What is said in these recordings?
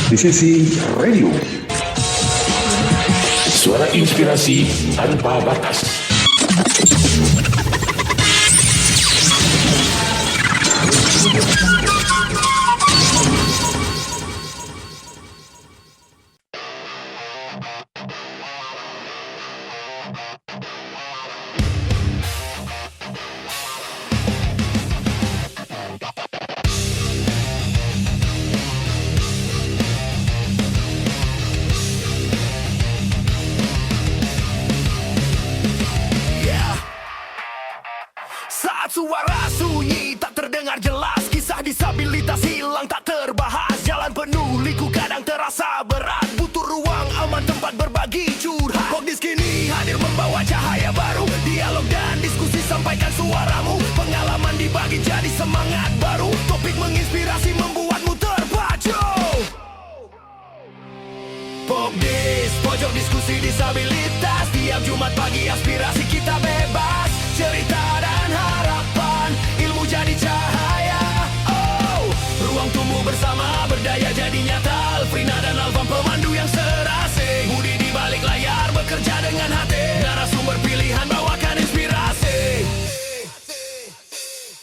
Di sisi radio. Suara inspirasi tanpa batas. Saat suara sunyi tak terdengar jelas, kisah disabilitas hilang tak terbahas. Jalan penuh liku kadang terasa berat, butuh ruang aman tempat berbagi curhat. Pogdis kini hadir membawa cahaya baru, dialog dan diskusi sampaikan suaramu. Pengalaman dibagi jadi semangat baru, topik menginspirasi membuatmu terpacu. Pogdis, pojok diskusi disabilitas. Tiap Jumat pagi aspirasi kita bebas, cerita dan harapan, ilmu jadi cahaya. Oh, ruang tumbuh bersama, berdaya jadi nyata. Alfrina dan Alvan pemandu yang serasi, Budi di balik layar bekerja dengan hati, narasumber pilihan bawakan inspirasi.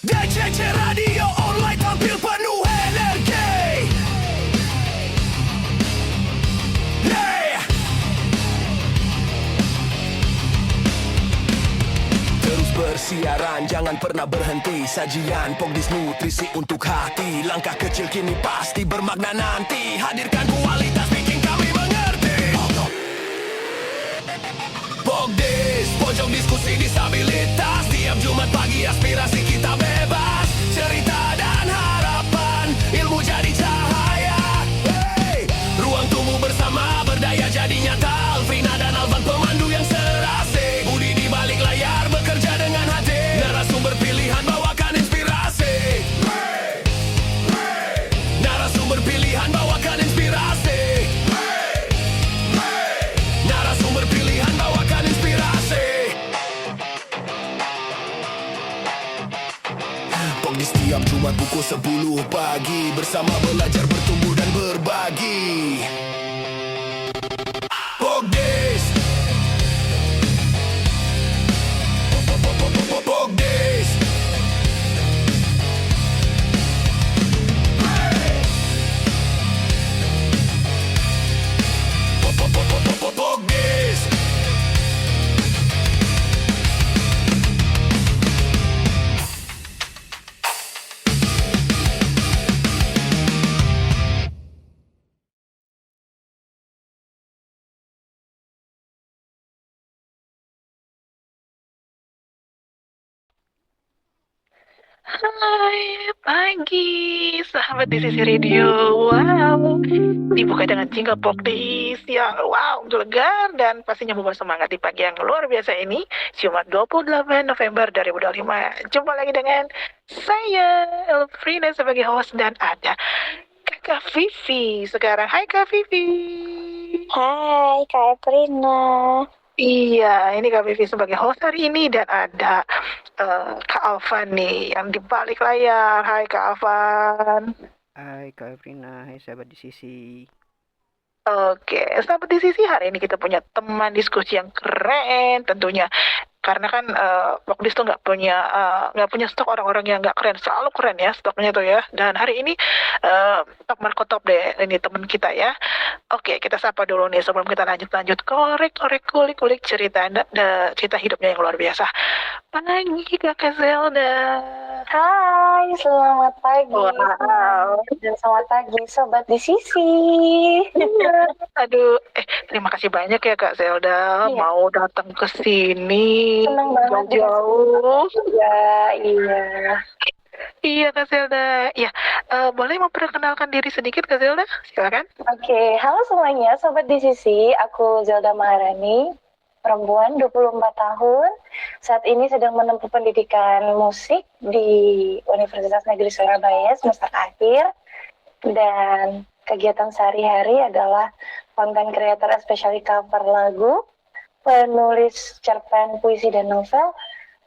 DCC Radio Online tampil penuh energi. Yeah. Terus bersiaran, jangan pernah berhenti. Sajian Pogdis nutrisi untuk hati. Langkah kecil kini pasti bermakna nanti. Hadirkan kualitas bikin kami mengerti. Pogdis, pojok diskusi disabilitas. Tiap Jumat pagi aspirasi kita bebas, cerita dan harapan, ilmu jadi cahaya. Hey, ruang tumbuh bersama, berdaya jadi nyata. Alfrina dan Alvan pemandu yang serasi, Budi di balik layar bekerja dengan hati, narasumber pilihan bawakan inspirasi. Narasumber pilihan bawakan inspirasi. Narasumber pilihan bawakan inspirasi. Pogdis tiap Jumat pukul 10 pagi, bersama belajar, bertumbuh dan berbagi. Pogdis. Pogdis. Pogdis. Hai, pagi, sahabat di sisi radio. Wow, dibuka dengan jingle Pogdis yang wow, gelegar dan pastinya membawa semangat di pagi yang luar biasa ini. Jumat 28 November 2025. Jumpa lagi dengan saya, Elfrina sebagai host, dan ada Kakak Vivi sekarang. Hai Kak Vivi. Hai Kak Prina. Iya, ini Kak Vivi sebagai host hari ini, dan ada Kak Alvan nih yang di balik layar. Hai Kak Alvan. Hai Kak Evrina, hai sahabat di sisi. Oke, sahabat di sisi, hari ini kita punya teman diskusi yang keren tentunya. Karena kan Pogdis tuh nggak punya stok orang-orang yang nggak keren, selalu keren ya stoknya tuh ya. Dan hari ini top marko top deh ini teman kita ya. Oke, kita sapa dulu nih sebelum kita lanjut kulik cerita cerita hidupnya yang luar biasa. Pagi Kakak Zelda. Hai, selamat pagi. Wow. Dan selamat pagi Sobat di Sisi. Aduh, terima kasih banyak ya Kak Zelda mau datang ke sini. Senang banget jauh. Ya, iya. Iya Kak Zelda. Ya, boleh memperkenalkan diri sedikit Kak Zelda? Silakan. Oke, halo semuanya Sobat di Sisi. Aku Zelda Maharani, perempuan 24 tahun. Saat ini sedang menempuh pendidikan musik di Universitas Negeri Surabaya semester akhir. Dan kegiatan sehari-hari adalah content creator, especially cover lagu, penulis cerpen, puisi, dan novel,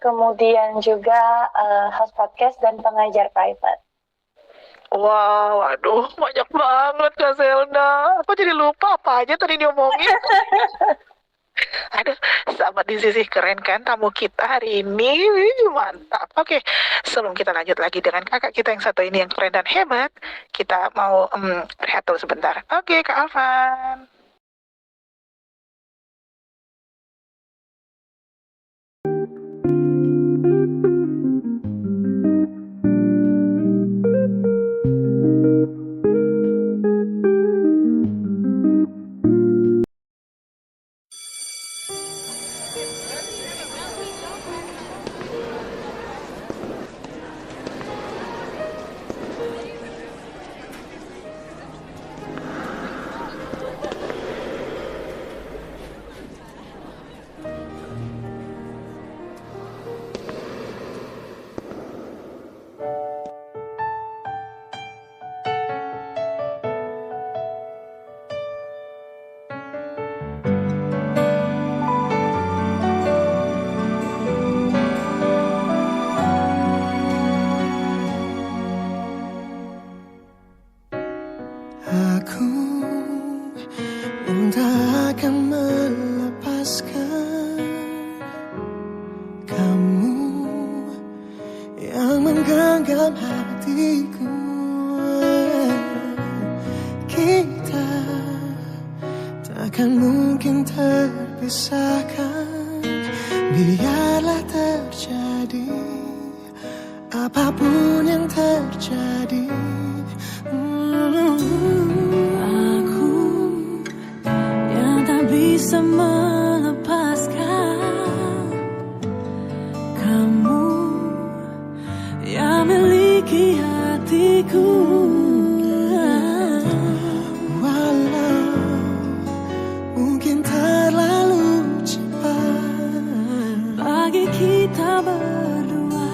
kemudian juga host podcast dan pengajar private. Wah, waduh, banyak banget Kak Zelda. Aku jadi lupa apa aja tadi diomongin. Aduh, sahabat di sisi keren kan tamu kita hari ini. Wih, mantap. Oke, sebelum kita lanjut lagi dengan kakak kita yang satu ini yang keren dan hebat, kita mau rehat dulu sebentar. Oke, Kak Alvan. Aku yang tak akan melepaskan kamu yang menggenggam hatiku. Kita takkan mungkin terpisahkan, biarlah terjadi apapun yang terjadi. Aku yang tak bisa melepaskan kamu yang miliki hatiku. Walau mungkin terlalu cepat Bagi kita berdua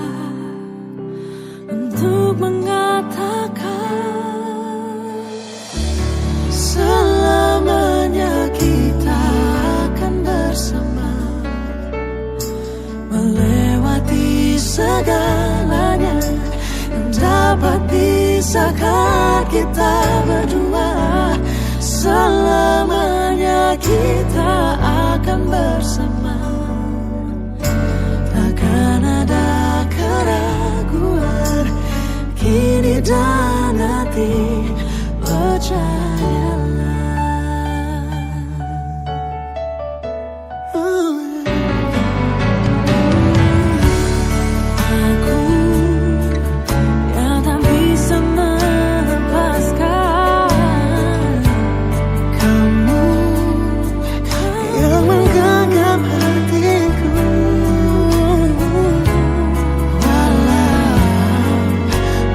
untuk mengatakan selamanya kita akan bersama, melewati segalanya yang dapat pisahkan kita berdua. Selamanya kita akan bersama, takkan ada keraguan kini dan nanti, percayalah. aku yang tak bisa melepaskan Kamu yang menggenggam hatiku. Walau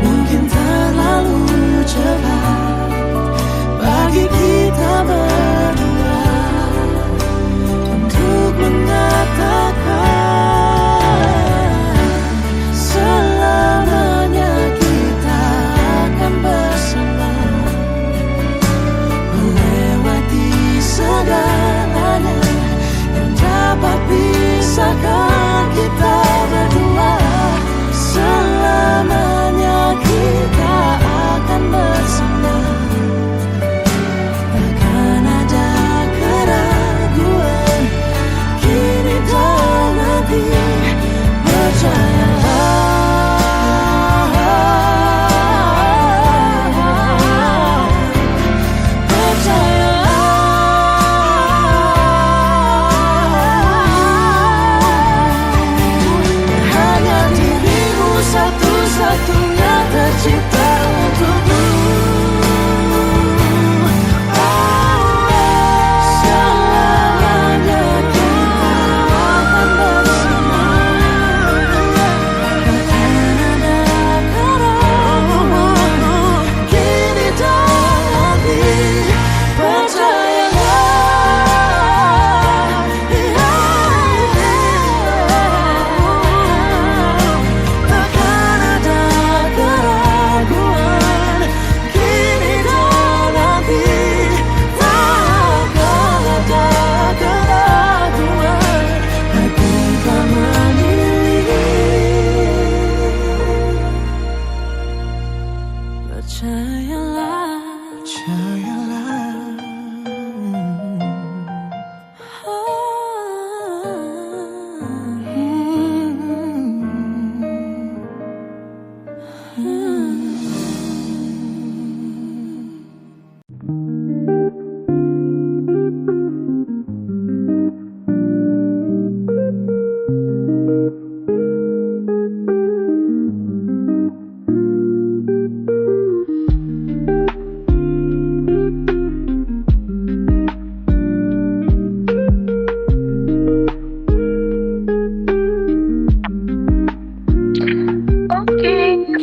mungkin terlalu cepat,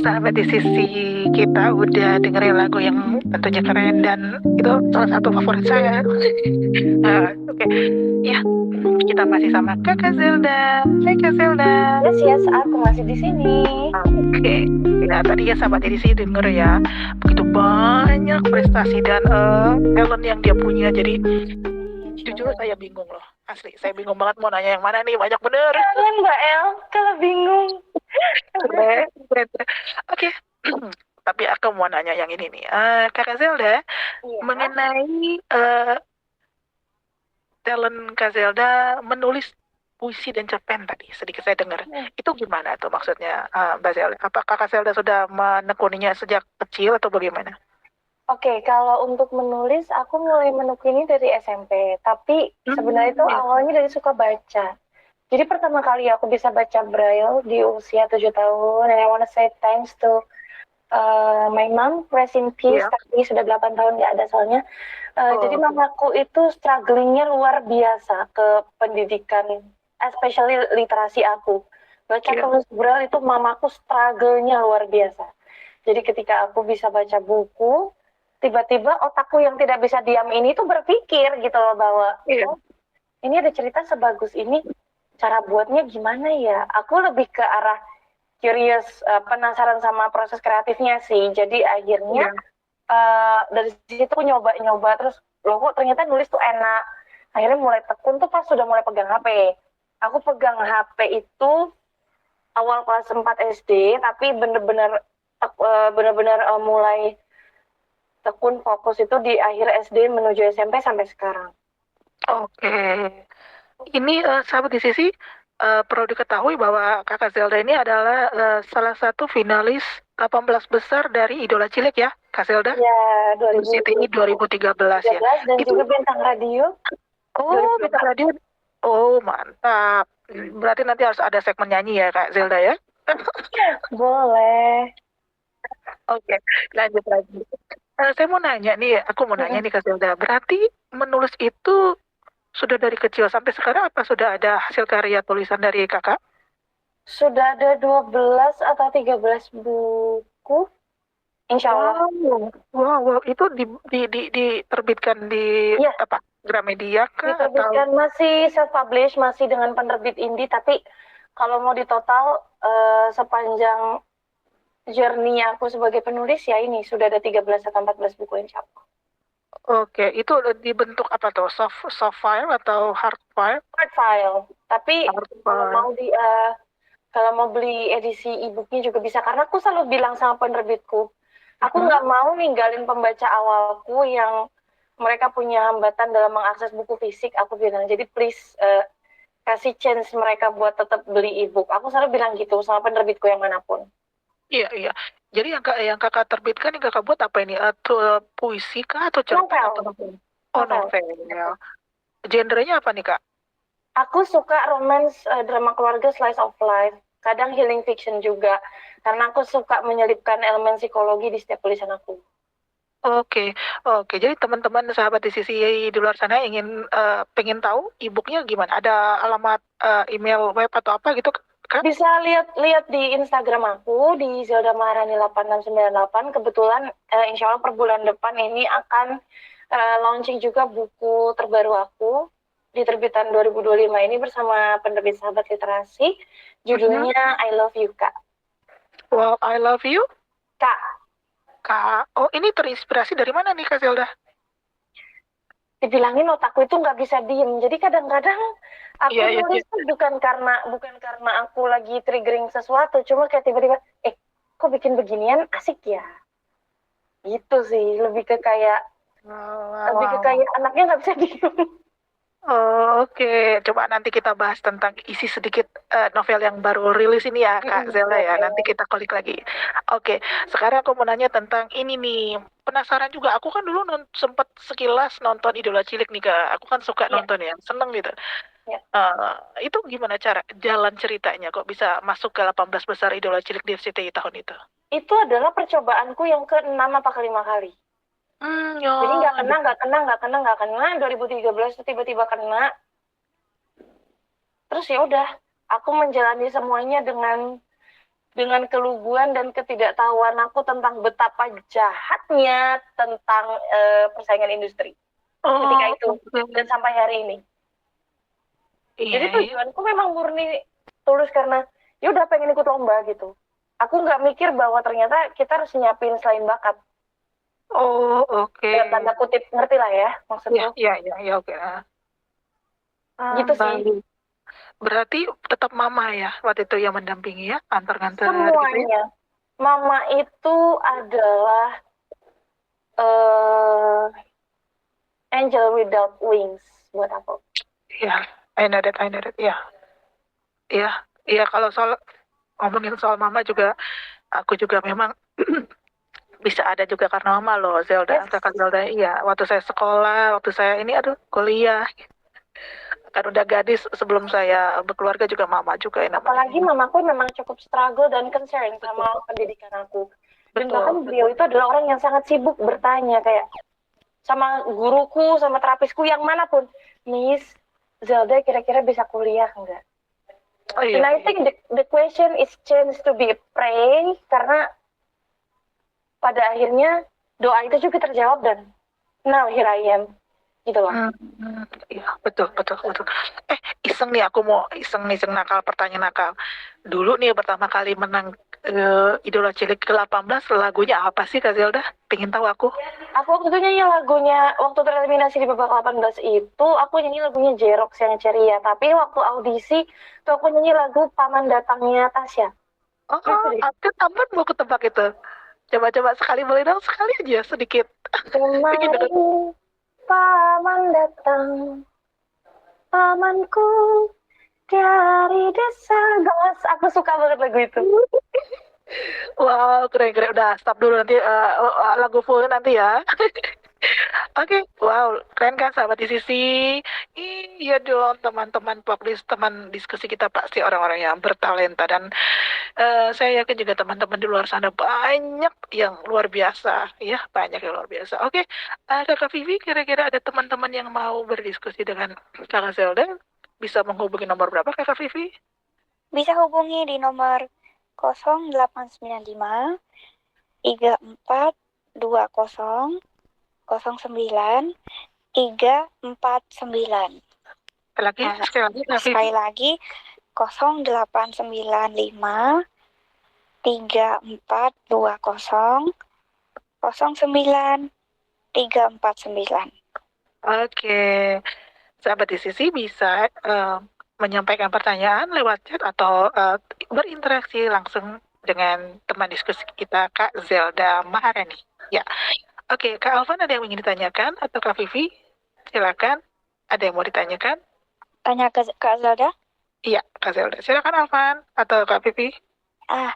sahabat di sisi kita udah dengerin lagu yang tentunya keren dan itu salah satu favorit saya. Oke, ya kita masih sama Kakak Zelda. Hai Kak Zelda. Yes, aku masih di sini. Oke, nah tadi ya sahabat di sini denger ya, begitu banyak prestasi dan talent yang dia punya. Jadi jujur saya bingung loh, asli saya bingung banget mau nanya yang mana nih, banyak bener. Jangan Mbak El, kalau bingung. Keren, keren. Oke. Tapi aku mau nanya yang ini nih, Kakak Zelda, Iya. mengenai talent Kak Zelda menulis puisi dan cerpen tadi, sedikit saya dengar. Itu gimana tuh maksudnya, Mbak Zelda? Apakah Kak Zelda sudah menekuninya sejak kecil atau bagaimana? Oke, kalau untuk menulis, aku mulai menekuni dari SMP. Tapi sebenarnya itu awalnya dari suka baca. Jadi pertama kali aku bisa baca Braille di usia 7 tahun. And I wanna say thanks to my mom, rest in peace. Yeah. Tapi sudah 8 tahun nggak ada soalnya. Jadi mamaku itu strugglingnya luar biasa ke pendidikan, especially literasi aku. Baca tulis Braille itu mamaku struggle-nya luar biasa. Jadi ketika aku bisa baca buku, tiba-tiba otakku yang tidak bisa diam ini tuh berpikir gitu loh bahwa oh, ini ada cerita sebagus ini, cara buatnya gimana ya? Aku lebih ke arah curious, penasaran sama proses kreatifnya sih. Jadi akhirnya dari situ aku nyoba-nyoba terus loh kok ternyata nulis tuh enak. Akhirnya mulai tekun tuh pas sudah mulai pegang HP. Aku pegang HP itu awal kelas 4 SD, tapi bener-bener mulai tekun fokus itu di akhir SD menuju SMP sampai sekarang. Oke. Ini sahabat di sisi perlu diketahui bahwa Kakak Zelda ini adalah salah satu finalis 18 besar dari Idola Cilik ya, Kak Zelda? Ya, 2013 ya. Dan Itu juga bintang radio. Oh, bintang radio. Oh, mantap. Berarti nanti harus ada segmen nyanyi ya, Kak Zelda ya? Boleh. Oke, lanjut lagi. Saya mau nanya nih, aku mau nanya nih Kak Zelda. Berarti menulis itu sudah dari kecil sampai sekarang apa sudah ada hasil karya tulisan dari Kakak? Sudah ada 12 atau 13 buku. Insya Allah. Wow, itu diterbitkan di apa? Gramedia kah? Diterbitkan masih self-publish, masih dengan penerbit indie, tapi kalau mau ditotal sepanjang journey aku sebagai penulis ya ini sudah ada 13 atau 14 buku insya Allah. Oke, itu dibentuk apa tuh? Soft file atau hard file? Hard file. Tapi Hard kalau file. kalau mau beli edisi e-booknya juga bisa, karena aku selalu bilang sama penerbitku, aku nggak mau ninggalin pembaca awalku yang mereka punya hambatan dalam mengakses buku fisik. Aku bilang, jadi please kasih chance mereka buat tetap beli e-book. Aku selalu bilang gitu sama penerbitku yang manapun. Iya. Jadi yang kakak terbitkan, yang kakak buat apa ini? Puisi kah atau cerpen? Novel. Novel. Ya. Genrenya apa nih Kak? Aku suka romance, drama keluarga, slice of life. Kadang healing fiction juga. Karena aku suka menyelipkan elemen psikologi di setiap tulisan aku. Oke. Jadi teman-teman sahabat di sisi di luar sana ingin pengen tahu e-booknya gimana? Ada alamat email web atau apa gitu Kak? Bisa lihat di Instagram aku di Zelda Maharani 8698. Kebetulan insya Allah per bulan depan ini akan launching juga buku terbaru aku di terbitan 2025 ini bersama penerbit Sahabat Literasi. Judulnya I Love You Kak. Wow, I Love You Kak. Oh, ini terinspirasi dari mana nih Kak Zelda? Dibilangin otakku itu nggak bisa diem. Jadi kadang-kadang aku nulis tuh bukan karena aku lagi triggering sesuatu, cuma kayak tiba-tiba, kok bikin beginian asik ya? Gitu sih, lebih ke kayak anaknya nggak bisa diem. Oh, oke. Coba nanti kita bahas tentang isi sedikit novel yang baru rilis ini ya, Kak Zelda ya. Nanti kita klik lagi. Oke, sekarang aku mau nanya tentang ini nih. Penasaran juga, aku kan dulu sempat sekilas nonton Idola Cilik nih, Kak. Aku kan suka nonton ya, seneng gitu. Itu gimana cara jalan ceritanya kok bisa masuk ke 18 besar Idola Cilik di RCTI tahun itu? Itu adalah percobaanku yang ke-6 apa ke-5 kali. Jadi nggak kena. 2013 tiba-tiba kena. Terus ya udah, aku menjalani semuanya dengan dengan keluguan dan ketidaktahuan aku tentang betapa jahatnya tentang persaingan industri ketika itu dan sampai hari ini. Jadi tujuanku memang murni tulus karena ya udah pengen ikut lomba gitu. Aku nggak mikir bahwa ternyata kita harus nyiapin selain bakat. Oh, oke. Dalam tanda kutip, ngerti lah ya maksudnya. Iya, oke. Gitu sih. Baik. Berarti tetap mama ya waktu itu yang mendampingi ya, antar-ngantar gitu ya? Semuanya. Mama itu adalah angel without wings buat aku. Iya, I know that, ya. Iya, kalau soal ngomongin soal mama juga, aku juga memang bisa ada juga karena mama loh, Zelda. Yes. Kakak Zelda, iya. Waktu saya sekolah, waktu saya ini, kuliah. Kan udah gadis, sebelum saya berkeluarga juga mama juga yang namanya. Apalagi mamaku memang cukup struggle dan concern sama pendidikan aku. Dan Betul, bahkan beliau itu adalah orang yang sangat sibuk bertanya kayak sama guruku, sama terapisku yang manapun, Miss Zelda kira-kira bisa kuliah enggak? Oh And iya. I think the question is chance to be pray karena pada akhirnya doa itu juga terjawab dan now here I am gitu loh. Iya, betul. Iseng nih, aku mau iseng nakal, pertanyaan nakal. Dulu nih pertama kali menang Idola Cilik ke-18, lagunya apa sih Kak Zelda? Pengen tahu aku. Aku waktu itu nyanyi lagunya, waktu tereliminasi di babak 18 itu, aku nyanyi lagunya Jerox yang ceria. Tapi waktu audisi, tuh aku nyanyi lagu Paman Datangnya Tasya. Oh, aku tampan mau ketebak itu. Coba sekali, boleh dong sekali aja sedikit. Bikin denger. Kemarin Paman datang, pamanku dari desa. Bos, aku suka banget lagu itu. Wow, keren. Udah, stop dulu nanti lagu full nanti ya. Oke, wow, keren kan sahabat di sisi. Iya dong, teman-teman publis, teman diskusi kita pasti orang-orang yang bertalenta dan saya yakin juga teman-teman di luar sana banyak yang luar biasa, ya, banyak yang luar biasa. Oke, Kakak Vivi, kira-kira ada teman-teman yang mau berdiskusi dengan Kakak Zelda, bisa menghubungi nomor berapa Kakak Vivi? Bisa hubungi di nomor 0895 34 20 09 349. Sekali lagi, Sekali lagi 0895 34 20 09 349. Oke, sahabat di sisi bisa menyampaikan pertanyaan lewat chat atau berinteraksi langsung dengan teman diskusi kita Kak Zelda Maharani. Ya, oke, Kak Alvan ada yang ingin ditanyakan atau Kak Vivi? Silakan, ada yang mau ditanyakan? Tanya ke Kak Zelda? Iya, Kak Zelda. Silakan Alvan atau Kak Vivi.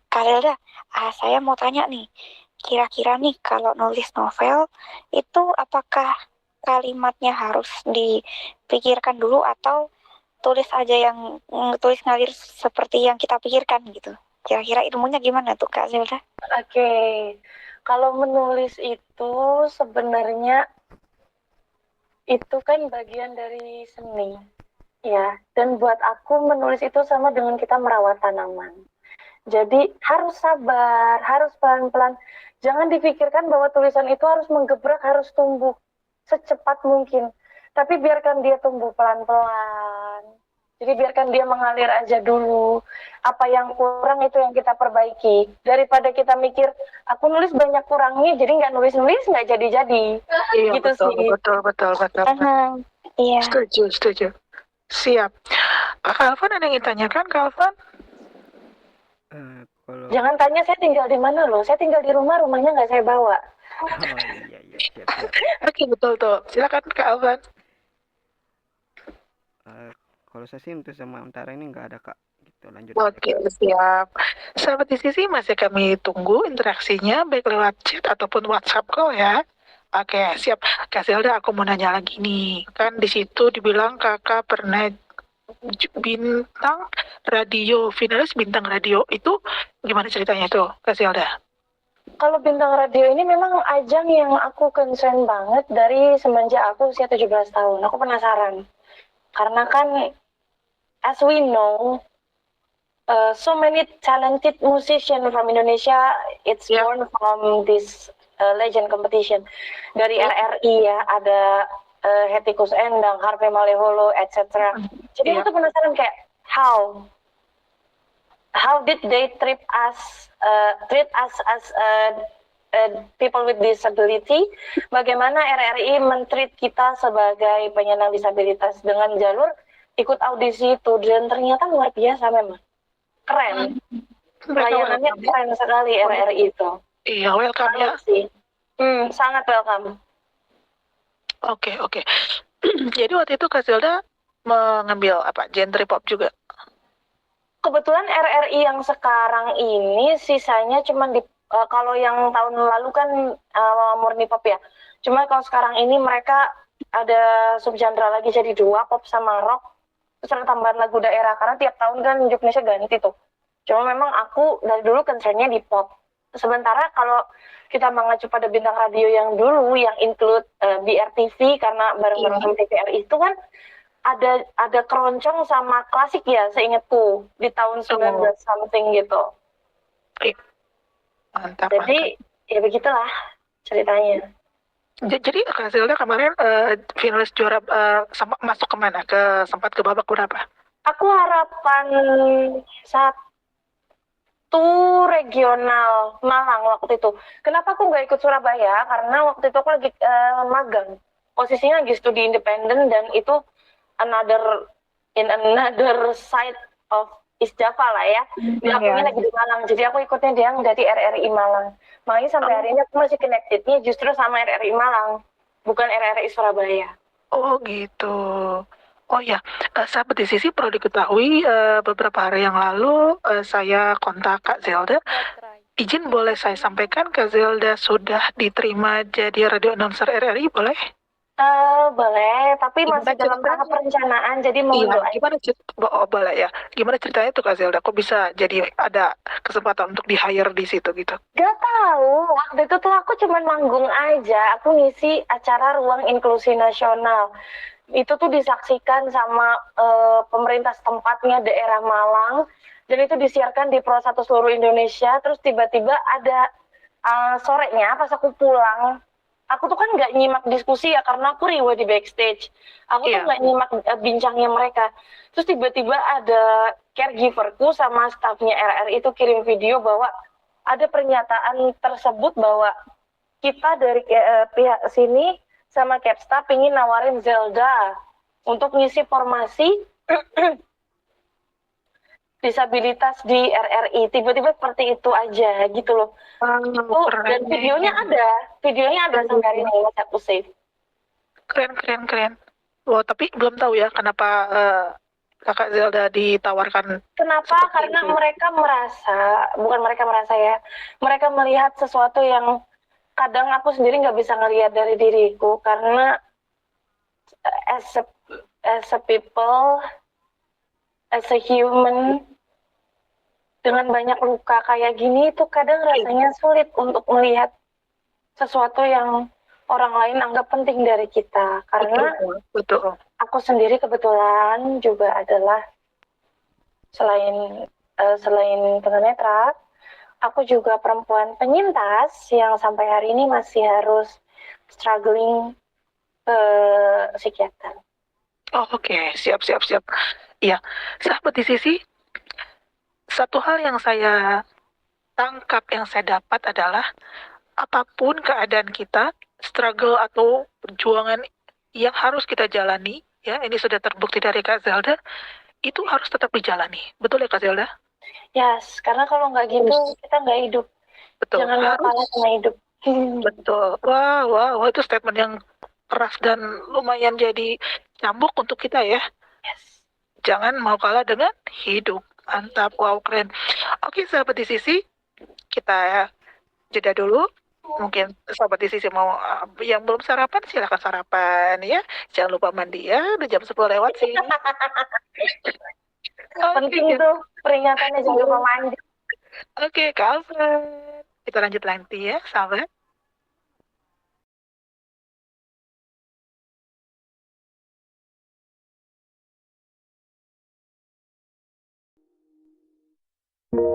Kak Zelda, saya mau tanya nih. Kira-kira nih kalau nulis novel itu apakah kalimatnya harus dipikirkan dulu atau tulis aja yang tulis ngalir seperti yang kita pikirkan gitu? Kira-kira ilmunya gimana tuh Kak Zelda? Oke, kalau menulis itu sebenarnya itu kan bagian dari seni, ya. Dan buat aku menulis itu sama dengan kita merawat tanaman. Jadi harus sabar, harus pelan-pelan. Jangan dipikirkan bahwa tulisan itu harus menggebrak, harus tumbuh secepat mungkin. Tapi biarkan dia tumbuh pelan-pelan. Jadi biarkan dia mengalir aja dulu. Apa yang kurang itu yang kita perbaiki. Daripada kita mikir, aku nulis banyak kurangnya, jadi nggak nulis-nulis, nggak jadi-jadi. Iya, Gitu betul, sih. betul. Iya. Setuju. Siap. Kak Alvan ada yang ingin tanyakan, Kak Alvan? Kalau Jangan tanya saya tinggal di mana loh. Saya tinggal di rumah, rumahnya nggak saya bawa. iya siap. Oke, betul tuh. Silakan Kak Alvan. Kalau saya sih untuk sementara ini nggak ada Kak. Gitu lanjut. Oke, siap. Sahabat di sisi masih kami tunggu interaksinya baik lewat chat ataupun WhatsApp call ya. Oke, siap. Kak Zelda, aku mau nanya lagi nih. Kan di situ dibilang kakak pernah bintang radio, finalis bintang radio. Itu gimana ceritanya tuh, Kak Zelda? Kalau bintang radio ini memang ajang yang aku concern banget dari semenjak aku usia 17 tahun. Aku penasaran. Karena kan as we know, so many talented musician from Indonesia. It's Yeah. born from this legend competition. Dari RRI ya, ada Hetty Koes Endang, Harvey Maleholo, etc. Jadi aku Yeah. tuh penasaran kayak how did they treat us as people with disability? Bagaimana RRI men-treat kita sebagai penyandang disabilitas dengan jalur ikut audisi itu, dan ternyata luar biasa memang. Keren. Mereka Layanannya welcome ya. keren sekali RRI itu. Iya, welcome ya. Sangat sih. Sangat welcome. Oke. Jadi waktu itu Kak Zelda mengambil apa? Genre pop juga. Kebetulan RRI yang sekarang ini sisanya cuma di kalau yang tahun lalu kan murni pop ya. Cuma kalau sekarang ini mereka ada subgenre lagi jadi 2, pop sama rock. Terus ada tambahan lagu daerah karena tiap tahun kan Indonesia ganti tuh. Cuma memang aku dari dulu concernnya di pop. Sementara kalau kita mengacu pada bintang radio yang dulu yang include BRTV karena bareng-bareng sama TVRI itu kan ada keroncong sama klasik ya seingatku di tahun 19 something gitu. Mantap. Jadi ya begitulah ceritanya. Jadi Kak Zelda kemarin finalis juara masuk kemana? Sempat ke babak berapa? Aku harapan 1 regional Malang waktu itu. Kenapa aku nggak ikut Surabaya? Karena waktu itu aku lagi magang. Posisinya lagi studi independen dan itu another side of East Java lah ya. Dia akunya lagi di Malang. Jadi aku ikutnya dia dari RRI Malang. Makanya sampai hari ini aku masih connected-nya justru sama RRI Malang, bukan RRI Surabaya. Oh gitu. Oh ya, sahabat di sisi perlu diketahui beberapa hari yang lalu saya kontak Kak Zelda. Izin boleh saya sampaikan Kak Zelda sudah diterima jadi radio announcer RRI, boleh? Boleh, tapi Gimana masih dalam ceritanya? tahap perencanaan, jadi mau Iya, doain. gimana boleh ya? Gimana ceritanya tuh Kak Zelda? Kok bisa jadi ada kesempatan untuk di hire di situ gitu? Gak tahu, waktu itu tuh aku cuman manggung aja. Aku ngisi acara Ruang Inklusi Nasional. Itu tuh disaksikan sama pemerintah tempatnya daerah Malang. Dan itu disiarkan di Pro 1 seluruh Indonesia. Terus tiba-tiba ada sorenya pas aku pulang. Aku tuh kan nggak nyimak diskusi ya karena aku riwa di backstage. Aku tuh nggak nyimak bincangnya mereka. Terus tiba-tiba ada caregiverku sama stafnya RRI itu kirim video bahwa ada pernyataan tersebut bahwa kita dari pihak sini sama Capsta pingin nawarin Zelda untuk ngisi formasi disabilitas di RRI. Tiba-tiba seperti itu aja gitu loh. Dan videonya ada sampai hari ini masih aku save. Keren. Wah, tapi belum tahu ya kenapa Kakak Zelda ditawarkan. Kenapa? Karena mereka merasa ya, mereka melihat sesuatu yang kadang aku sendiri nggak bisa ngelihat dari diriku karena as a people, as a human dengan banyak luka kayak gini itu kadang rasanya sulit untuk melihat sesuatu yang orang lain anggap penting dari kita karena Betul. aku sendiri kebetulan juga adalah selain tunanetra, aku juga perempuan penyintas yang sampai hari ini masih harus struggling ke psikiater. Oh, oke. Siap. Iya, sahabat di sisi, satu hal yang saya tangkap, yang saya dapat adalah apapun keadaan kita, struggle atau perjuangan yang harus kita jalani, ya ini sudah terbukti dari Kak Zelda, itu harus tetap dijalani. Betul ya Kak Zelda? Yes, karena kalau nggak gitu kita nggak hidup. Betul. Jangan mau kalah sama hidup. Betul. Wah, itu statement yang keras dan lumayan jadi cambuk untuk kita ya. Yes. Jangan mau kalah dengan hidup. Mantap, wow, keren. Oke, sahabat di sisi, kita jeda dulu. Mungkin sahabat di sisi mau yang belum sarapan, silahkan sarapan ya. Jangan lupa mandi ya, udah jam 10 lewat sih. Penting tuh peringatannya jangan lupa mandi. Oke, Kalven. Kita lanjut nanti ya, sahabat. Telah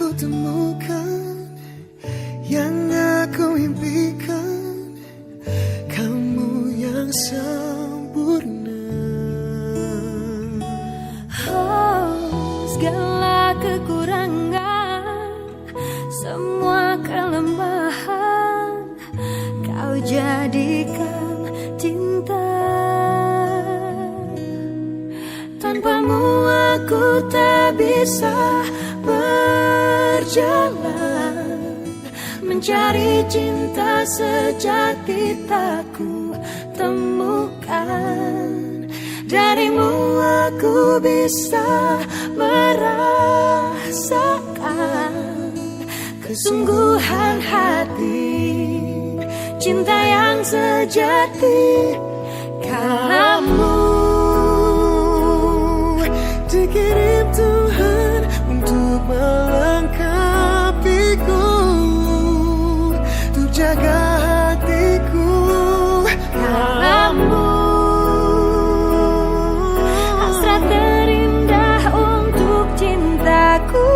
ku temukan yang aku impikan, kamu yang sempurna. Oh, segala kekurangan, semua kelemahan, kau jadikan cinta. Tanpamu aku tak bisa berjalan, mencari cinta sejati tak ku temukan. Darimu aku bisa merasakan kesungguhan hati, cinta yang sejati. Kamu dikirim Tuhan untuk melengkapiku, untuk jaga hatiku. kamu hasrat terindah untuk cintaku.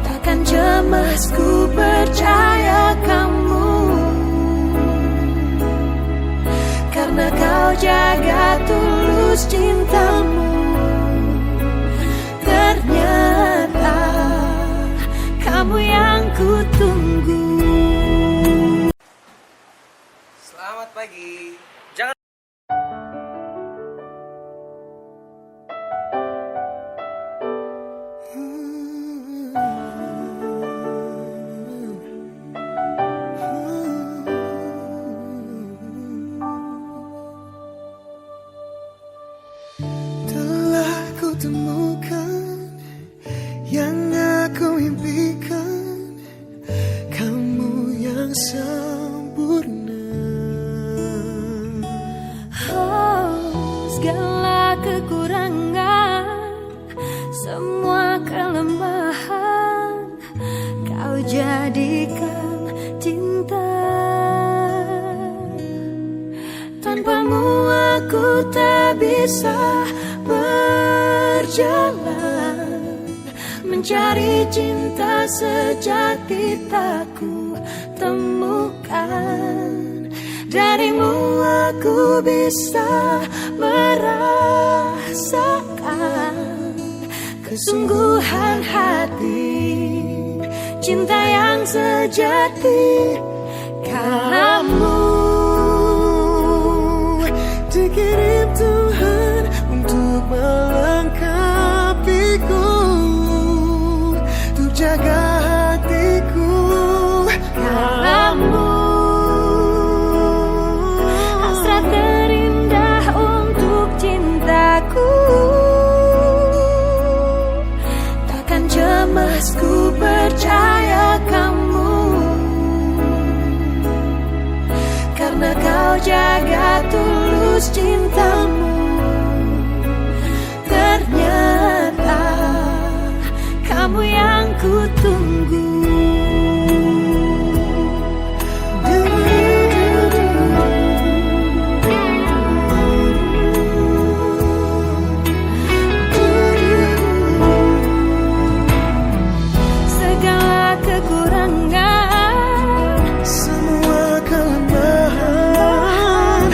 Takkan cemas, ku percaya kamu, karena kau jaga tulus cintamu. Ternyata kamu yang ku tunggu. Selamat pagi. Jangan Telah ku temukan yang aku impikan, kamu yang sempurna. Oh, segala kekurangan, semua kelemahan, kau jadikan cinta. Tanpamu aku tak bisa berjalan, mencari cinta sejati tak ku temukan. Darimu aku bisa merasakan kesungguhan hati, cinta yang sejati. Kamu dikirim Tuhan untuk melengkapiku, untuk jaga hatiku. kamu hasrat terindah untuk cintaku. Takkan cemas, ku percaya kamu, karena kau jaga tulus cintamu. Ternyata kamu yang ku tunggu. Segala kekurangan, Semua kelemahan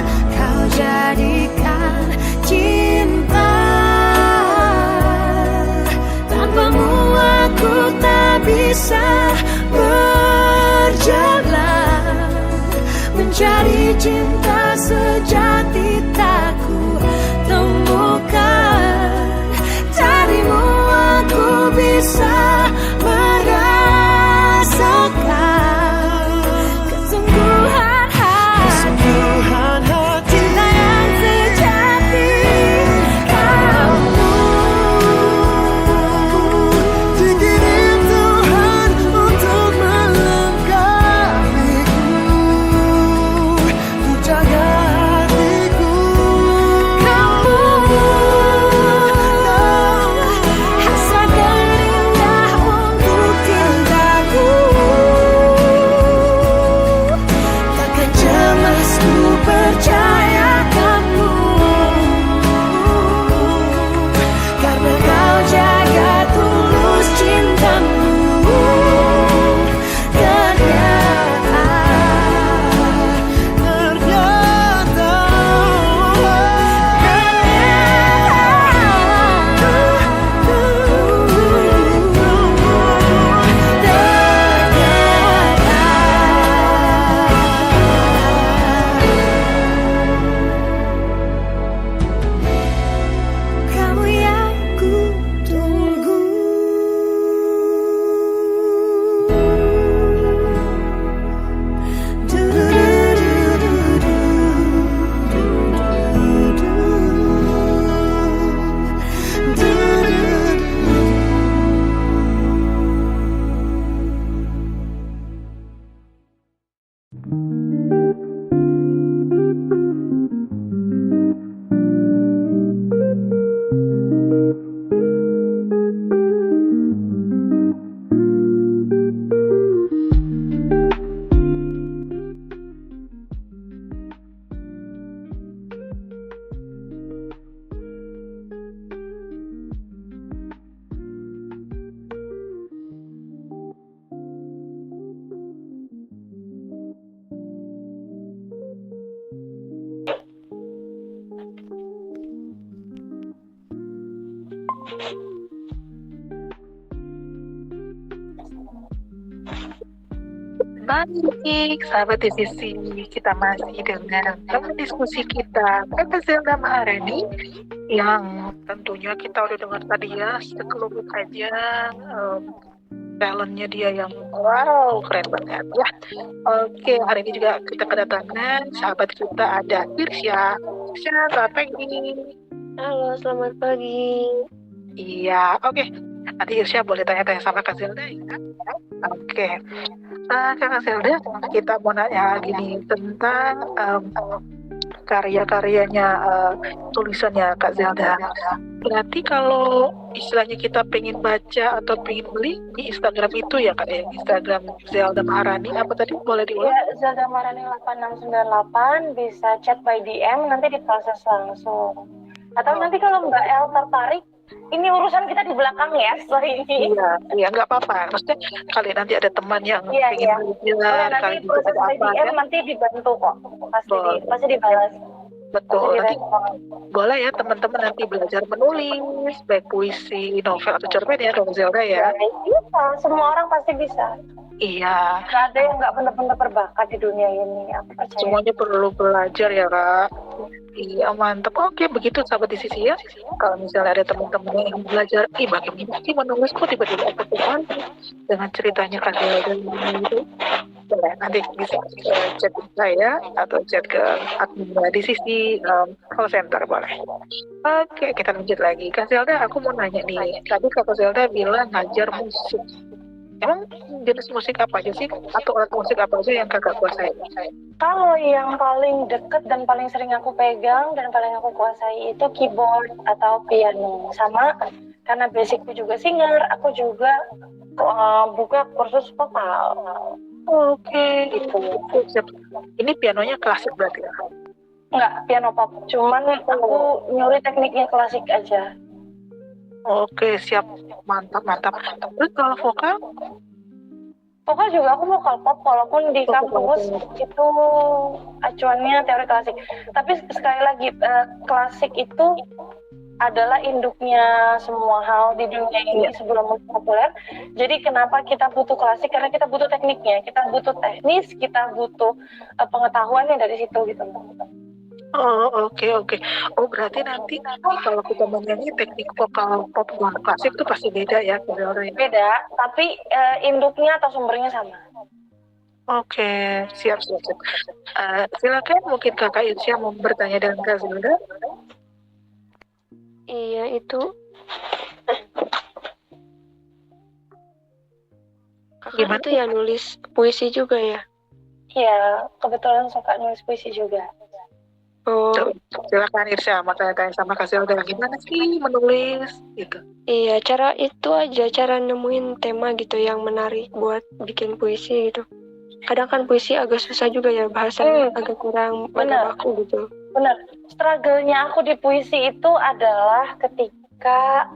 Baik, sahabat divisi, kita masih dengan teman diskusi kita, Kakak Zelda Maharani, yang tentunya kita udah dengar tadi ya, sekelumit aja talentnya dia yang wow, keren banget ya. Oke, hari ini juga kita kedatangan sahabat kita ada Irsya. Irsya, selamat pagi. Halo, selamat pagi. Iya, oke. Nanti Irsya boleh tanya-tanya sama Kak Zelda ya. Oke. Kak Zelda, kita mau nanya lagi nih tentang karya-karyanya, tulisannya Kak Zelda. Berarti kalau istilahnya kita pengen baca atau pengen beli di Instagram itu ya Kak ya, Instagram Zelda Maharani, apa tadi boleh diulang? Ya, Zelda Maharani 8698 bisa chat by DM, nanti diproses langsung. Atau nanti kalau Mbak El tertarik, ini urusan kita di belakang ya setelah ini. Iya, nggak apa-apa. Maksudnya kali nanti ada teman yang pengen belajar, nanti kali proses ada by apa DM kan? nanti dibantu kok. Pasti dibalas. Betul, Pasti nanti direspon. boleh ya teman-teman nanti belajar menulis, baik puisi, novel, atau cerpen ya Kak Zelda ya. Bisa, semua orang pasti bisa. Iya, Gak ada yang nggak benar-benar berbakat di dunia ini, aku percaya. semuanya perlu belajar ya Kak. Iya, mantap. Oke, begitu sahabat di sisi ya. Kalau misalnya ada teman-teman yang belajar, bagaimana sih menulis, kok tiba-tiba aku tertarik dengan ceritanya Kak Zelda gitu. Boleh, nanti bisa chat ke saya atau chat ke admin di sisi call center boleh. Oke, kita lanjut lagi. Kak Zelda, aku mau nanya nih. Tadi Kak Zelda bilang ngajar musik. Emang jenis musik apa aja sih? Atau alat musik apa aja yang kakak kuasai? Kalau yang paling deket dan paling sering aku pegang dan paling aku kuasai itu keyboard atau piano. Sama, karena basicku juga singer, aku juga buka kursus vokal. Oke, gitu. Ini pianonya klasik berarti ya? Enggak, piano pop. Cuman aku nyuri tekniknya klasik aja. Oke, siap. Mantap. Terus kalau vokal? Vokal juga aku vokal pop, walaupun di kampus itu acuannya teori klasik. Tapi sekali lagi, klasik itu adalah induknya semua hal di dunia ini sebelum musik populer. Jadi kenapa kita butuh klasik? Karena kita butuh tekniknya, kita butuh teknis, kita butuh pengetahuannya dari situ gitu. Oh, oke. Oh, berarti nanti kalau kita menyanyi teknik vokal pop dan klasik itu pasti beda ya? Beda, tapi induknya atau sumbernya sama. Oke, siap. Silakan mungkin Kakak Irsya mau bertanya dengan Kak Zelda. Iya, itu. Kakak Gimana? itu ya nulis puisi juga ya? Iya, kebetulan suka nulis puisi juga. Oh, Silakan Irsya mau tanya-tanya sama Kak Zelda, gimana sih menulis gitu. iya, cara itu aja, cara nemuin tema gitu yang menarik buat bikin puisi gitu. Kadang kan puisi agak susah juga ya, bahasanya agak kurang baku gitu. Benar, struggle-nya aku di puisi itu adalah ketika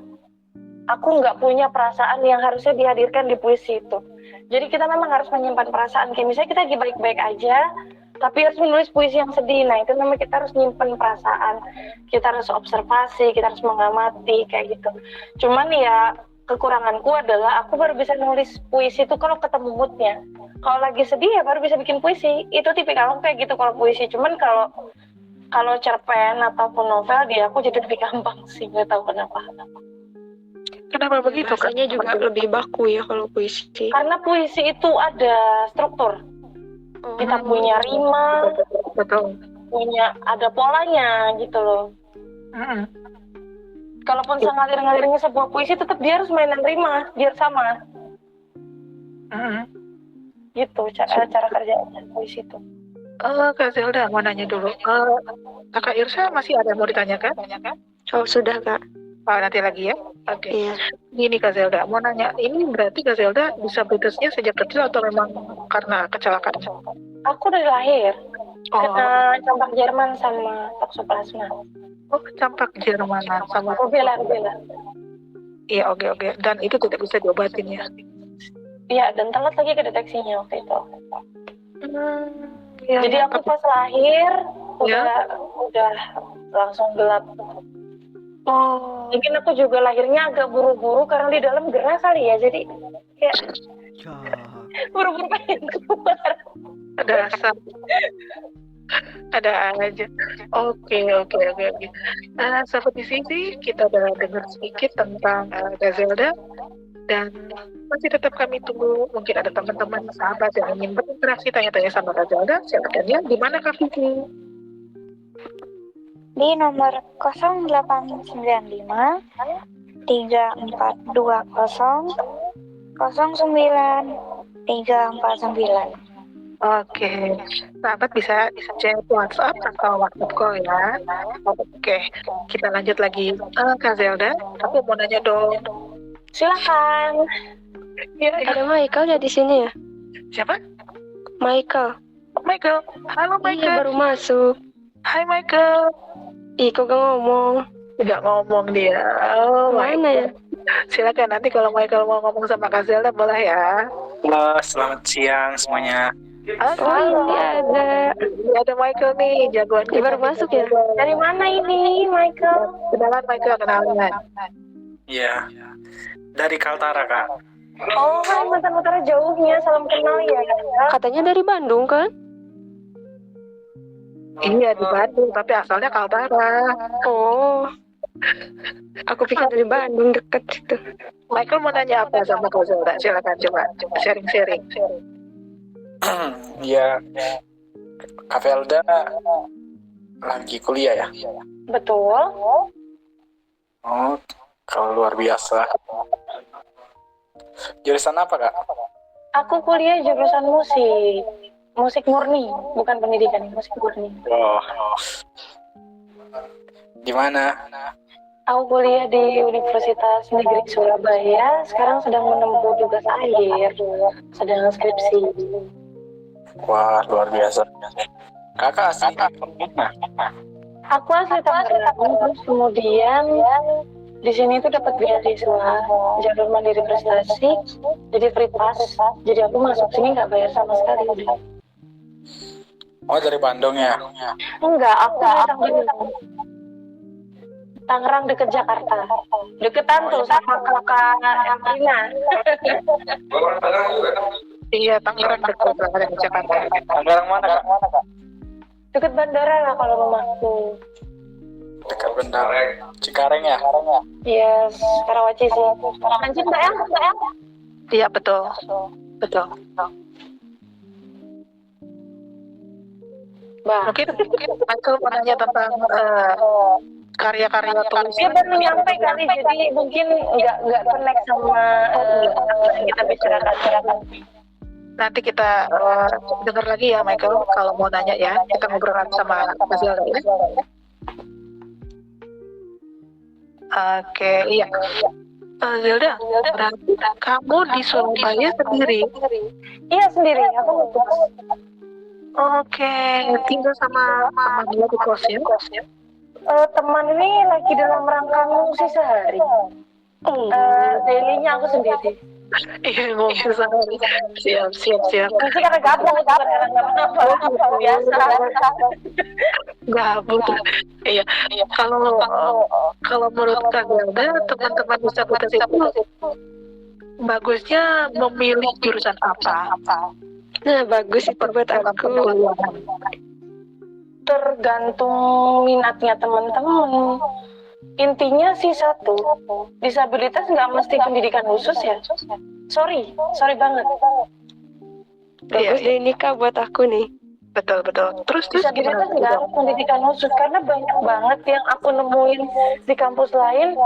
aku nggak punya perasaan yang harusnya dihadirkan di puisi itu. Jadi kita memang harus menyimpan perasaan. Kayak misalnya kita lagi baik-baik aja, tapi harus menulis puisi yang sedih. Nah, itu namanya kita harus nyimpan perasaan. Kita harus observasi, kita harus mengamati, kayak gitu. Cuman ya, kekuranganku adalah aku baru bisa nulis puisi itu kalau ketemu moodnya. Kalau lagi sedih ya baru bisa bikin puisi. Itu tipikal aku kayak gitu kalau puisi. Cuman kalau cerpen ataupun novel, dia aku jadi lebih gampang sih, nggak tahu kenapa. Kenapa begitu Kak? Bahasanya juga lebih baku ya kalau puisi. Karena puisi itu ada struktur. Kita punya rima, Betul. ada polanya gitu loh. Kalaupun sengalir-ngalirnya sebuah puisi, tetap dia harus mainan rima biar sama. Gitu cara kerja puisi itu. Kak Zelda mau nanya dulu. Kakak Irsya masih ada yang mau ditanyakan? Oh, sudah Kak. Nanti lagi ya. Oke. Iya. Gini Kak Zelda, mau nanya, ini berarti Kak Zelda disabilitasnya sejak kecil atau memang karena kecelakaan? Aku dari lahir kena Oh, campak Jerman sama toksoplasma. campak Jerman sama. Rubella. Iya, oke. Dan itu tidak bisa diobatin ya? Iya, dan telat lagi kedeteksinya waktu itu. Ya, Jadi aku pas lahir udah langsung gelap. Oh, Mungkin aku juga lahirnya agak buru-buru karena di dalam gerah kali ya. Jadi kayak buru-buru pengen keluar. Dasar. Ada aja. Oke. Sahabat di sini kita udah dengar sedikit tentang Gazelda, dan masih tetap kami tunggu. Mungkin ada teman-teman sahabat yang ingin berinteraksi tanya-tanya sama Gazelda. Silakan ya. Di mana Kak Vivi? Di nomor 0895 3420 09 349. Oke, sahabat bisa chat WhatsApp atau WhatsApp call ya. Oke, kita lanjut lagi. Kak Zelda, aku mau nanya dong. Silakan. Ya, Ada Michael ya di sini ya? siapa? Michael. Michael. Halo Iya, Michael. baru masuk. Hai Michael. Ih, kok gak ngomong? Nggak ngomong dia. Oh, Mana ya? Silakan nanti kalau Michael mau ngomong sama Kak Zelda boleh ya. Halo, selamat siang semuanya. Oke. Oh, ini ada. Ada Michael nih, jagoan Dia baru masuk ya? Dari mana ini, Michael? Kenalan Michael, kenalan. Iya, dari Kaltara, Kak. Oh, muter-muter jauhnya, salam kenal ya. Katanya dari Bandung kan? Iya di Bandung, tapi asalnya Kaltara. Oh. Aku pikir dari Bandung deket situ. Michael mau nanya apa sama Kak Zelda? Silakan coba sharing-sharing. Iya, Kak Velda lagi kuliah ya? Betul. Oh, kalau luar biasa. Jurusan apa, Kak? Aku kuliah jurusan musik. Musik murni, bukan pendidikan, musik murni. Oh, di mana? Aku kuliah di Universitas Negeri Surabaya, sekarang sedang menempuh tugas akhir, sedang skripsi. Wah, luar biasa. Kakak asli mana? Aku asli Tangerang, terus kemudian di sini tuh dapat beasiswa jalur mandiri prestasi, jadi free pass. Jadi aku masuk sini nggak bayar sama sekali udah. Oh, dari Bandung ya? Enggak, aku dari Tangerang. Tangerang deket Jakarta. Deketan tuh sama kakak Rina. Iya, Tangerang dekat dengan Jakarta. Tangerang mana, Kak? Deket bandara lah kalau rumahku. Dekat Bandara. Cikareng ya? Iya, Karawaci sih. Lanjut Mbak El? Iya betul. Mbak. Mungkin Michael mau nanya tentang karya-karya tulis. Dia baru nyampe kali, jadi mungkin nggak connect sama apa yang kita bicarakan. Nanti kita dengar lagi ya Michael kalau mau nanya ya. Kita ngobrol sama Kak Zelda ya. Oke, iya. Zelda, berarti kamu di Surabaya sendiri? Iya sendiri, aku ngekos. Oke, tinggal sama teman dia di kos ya? Teman ini lagi dalam rangka ngungsi sehari. Dailynya aku sendiri. Iya, ngomong sehari. Siap. Ngungsi karena gabut, bukan karena apa biasa. Gabut. Iya. Kalau menurut Kak Zelda, teman-teman disabilitas itu bagusnya memilih jurusan apa? Nah, bagus itu buat aku. Tergantung minatnya teman-teman. Intinya sih satu, disabilitas nggak mesti pendidikan khusus ya. Sorry banget. Bagus deh nikah buat aku nih. Betul. Terus Disabilitas gimana? nggak harus pendidikan khusus, karena banyak banget yang aku nemuin di kampus lain.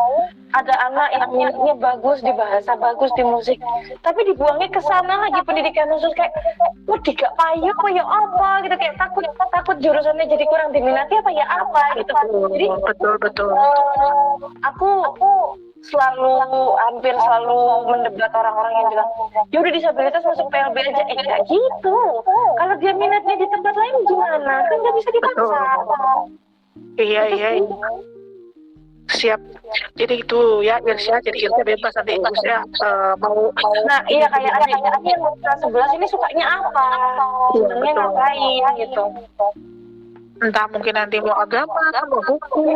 Ada anak yang minatnya bagus di bahasa, bagus di musik, tapi dibuangnya ke sana lagi pendidikan khusus, kayak gak payu ya apa gitu, kayak takut jurusannya jadi kurang diminati apa ya apa gitu. Jadi Betul. aku hampir selalu mendebat orang-orang yang bilang ya udah disabilitas masuk PLB aja. Nggak gitu. Kalau dia minatnya di tempat lain gimana? Kan nggak bisa dipaksa. Iya. Siap. Jadi itu ya Irsya, jadi Irsya bebas nanti Irsya mau. Nah iya, kayak adiknya yang kelas 11 ini sukanya apa, senangnya ngapain gitu. Entah mungkin nanti mau agama, mau hukum,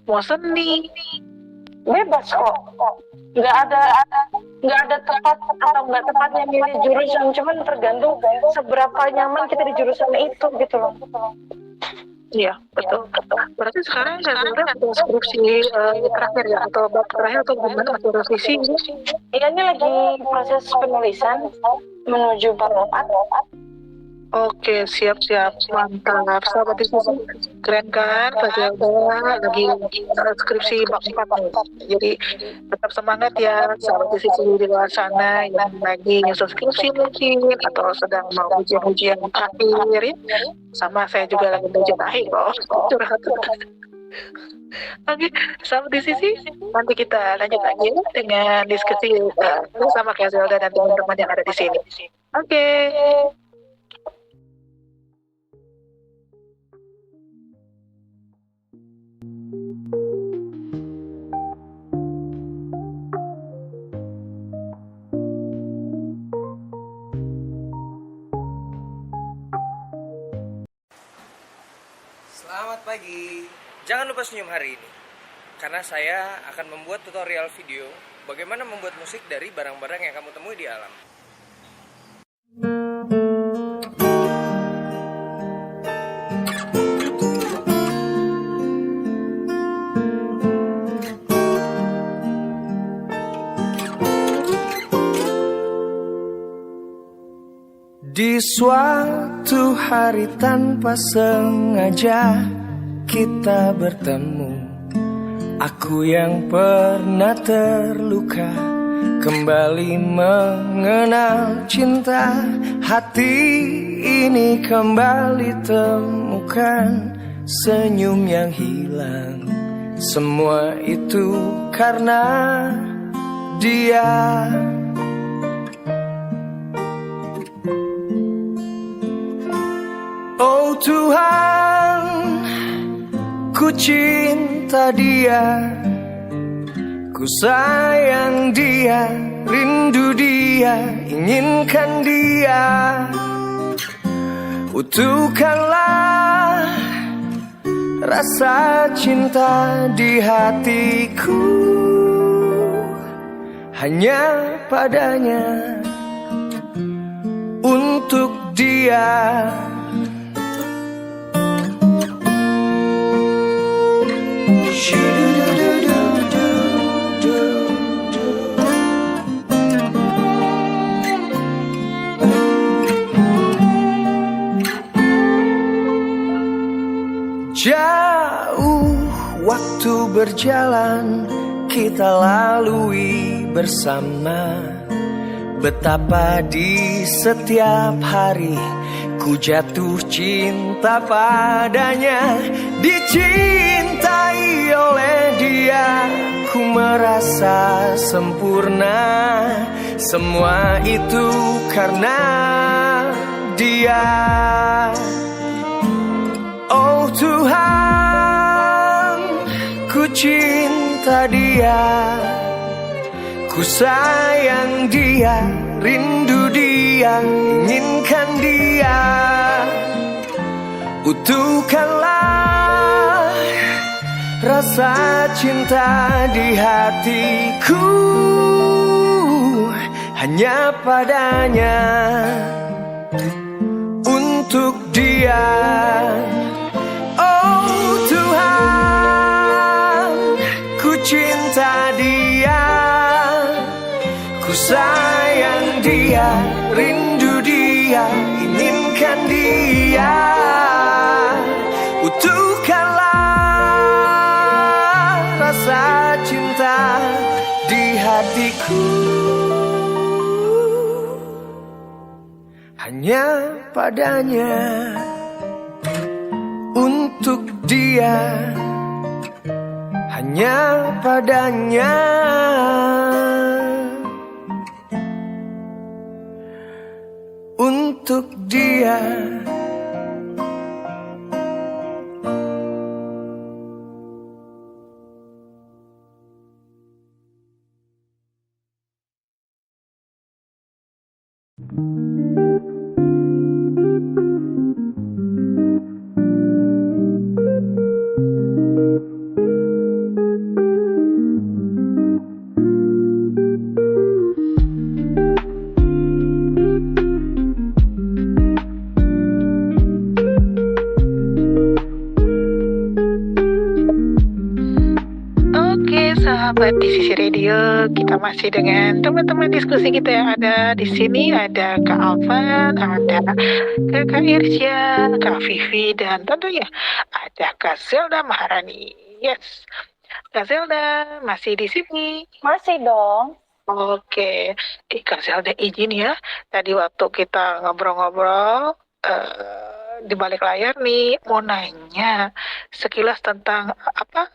mau seni. Bebas kok. nggak ada tepat atau nggak tepatnya milih jurusan, cuman tergantung seberapa nyaman kita di jurusan itu gitu loh. Iya, betul. Berarti sekarang sebenarnya ada skripsi terakhir ya, atau bab terakhir atau gimana, atau revisi? Iya, ini lagi proses penulisan menuju bab 4. Oke, siap-siap, mantap. Sahabat diskusi, keren kan? Kak Zelda lagi skripsi bab 4 nih. Jadi tetap semangat ya, sahabat diskusi di luar sana yang lagi nyusun skripsi mungkin, atau sedang mau ujian-ujian akhir ya. Sama saya juga lagi ujian akhir loh. Curhat. Oke, sahabat diskusi, nanti kita lanjut lagi ya dengan diskusi bersama Kak Zelda dan teman-teman yang ada di sini. Oke. Selamat pagi. Jangan lupa senyum hari ini, karena saya akan membuat tutorial video bagaimana membuat musik dari barang-barang yang kamu temui di alam. Di suatu hari tanpa sengaja kita bertemu. Aku yang pernah terluka kembali mengenal cinta. Hati ini kembali temukan senyum yang hilang. Semua itu karena dia. Oh Tuhan, ku cinta dia, ku sayang dia, rindu dia, inginkan dia. Utuhkanlah rasa cinta di hatiku, hanya padanya, untuk dia. Jauh waktu berjalan kita lalui bersama. Betapa di setiap hari ku jatuh cinta padanya. Dicintai oleh dia, ku merasa sempurna. Semua itu karena dia. Oh Tuhan, ku cinta dia, ku sayang dia, rindu dia, inginkan dia. Utuhkanlah rasa cinta di hatiku, hanya padanya, untuk dia. Oh Tuhan, ku cinta dia, ku sayang dia, rindu dia, inginkan dia. Utuhkanlah rasa cinta di hatiku, hanya padanya, untuk dia, hanya padanya, untuk dia. Thank you. sahabat di sisi radio, kita masih dengan teman-teman diskusi kita yang ada di sini. Ada Kak Alvan, ada Kak Irsya, Kak Vivi, dan tentunya ada Kak Zelda Maharani. Yes, Kak Zelda masih di sini? Masih dong. Oke, Kak Zelda izin ya. Tadi waktu kita ngobrol-ngobrol di balik layar nih, mau nanya sekilas tentang apa?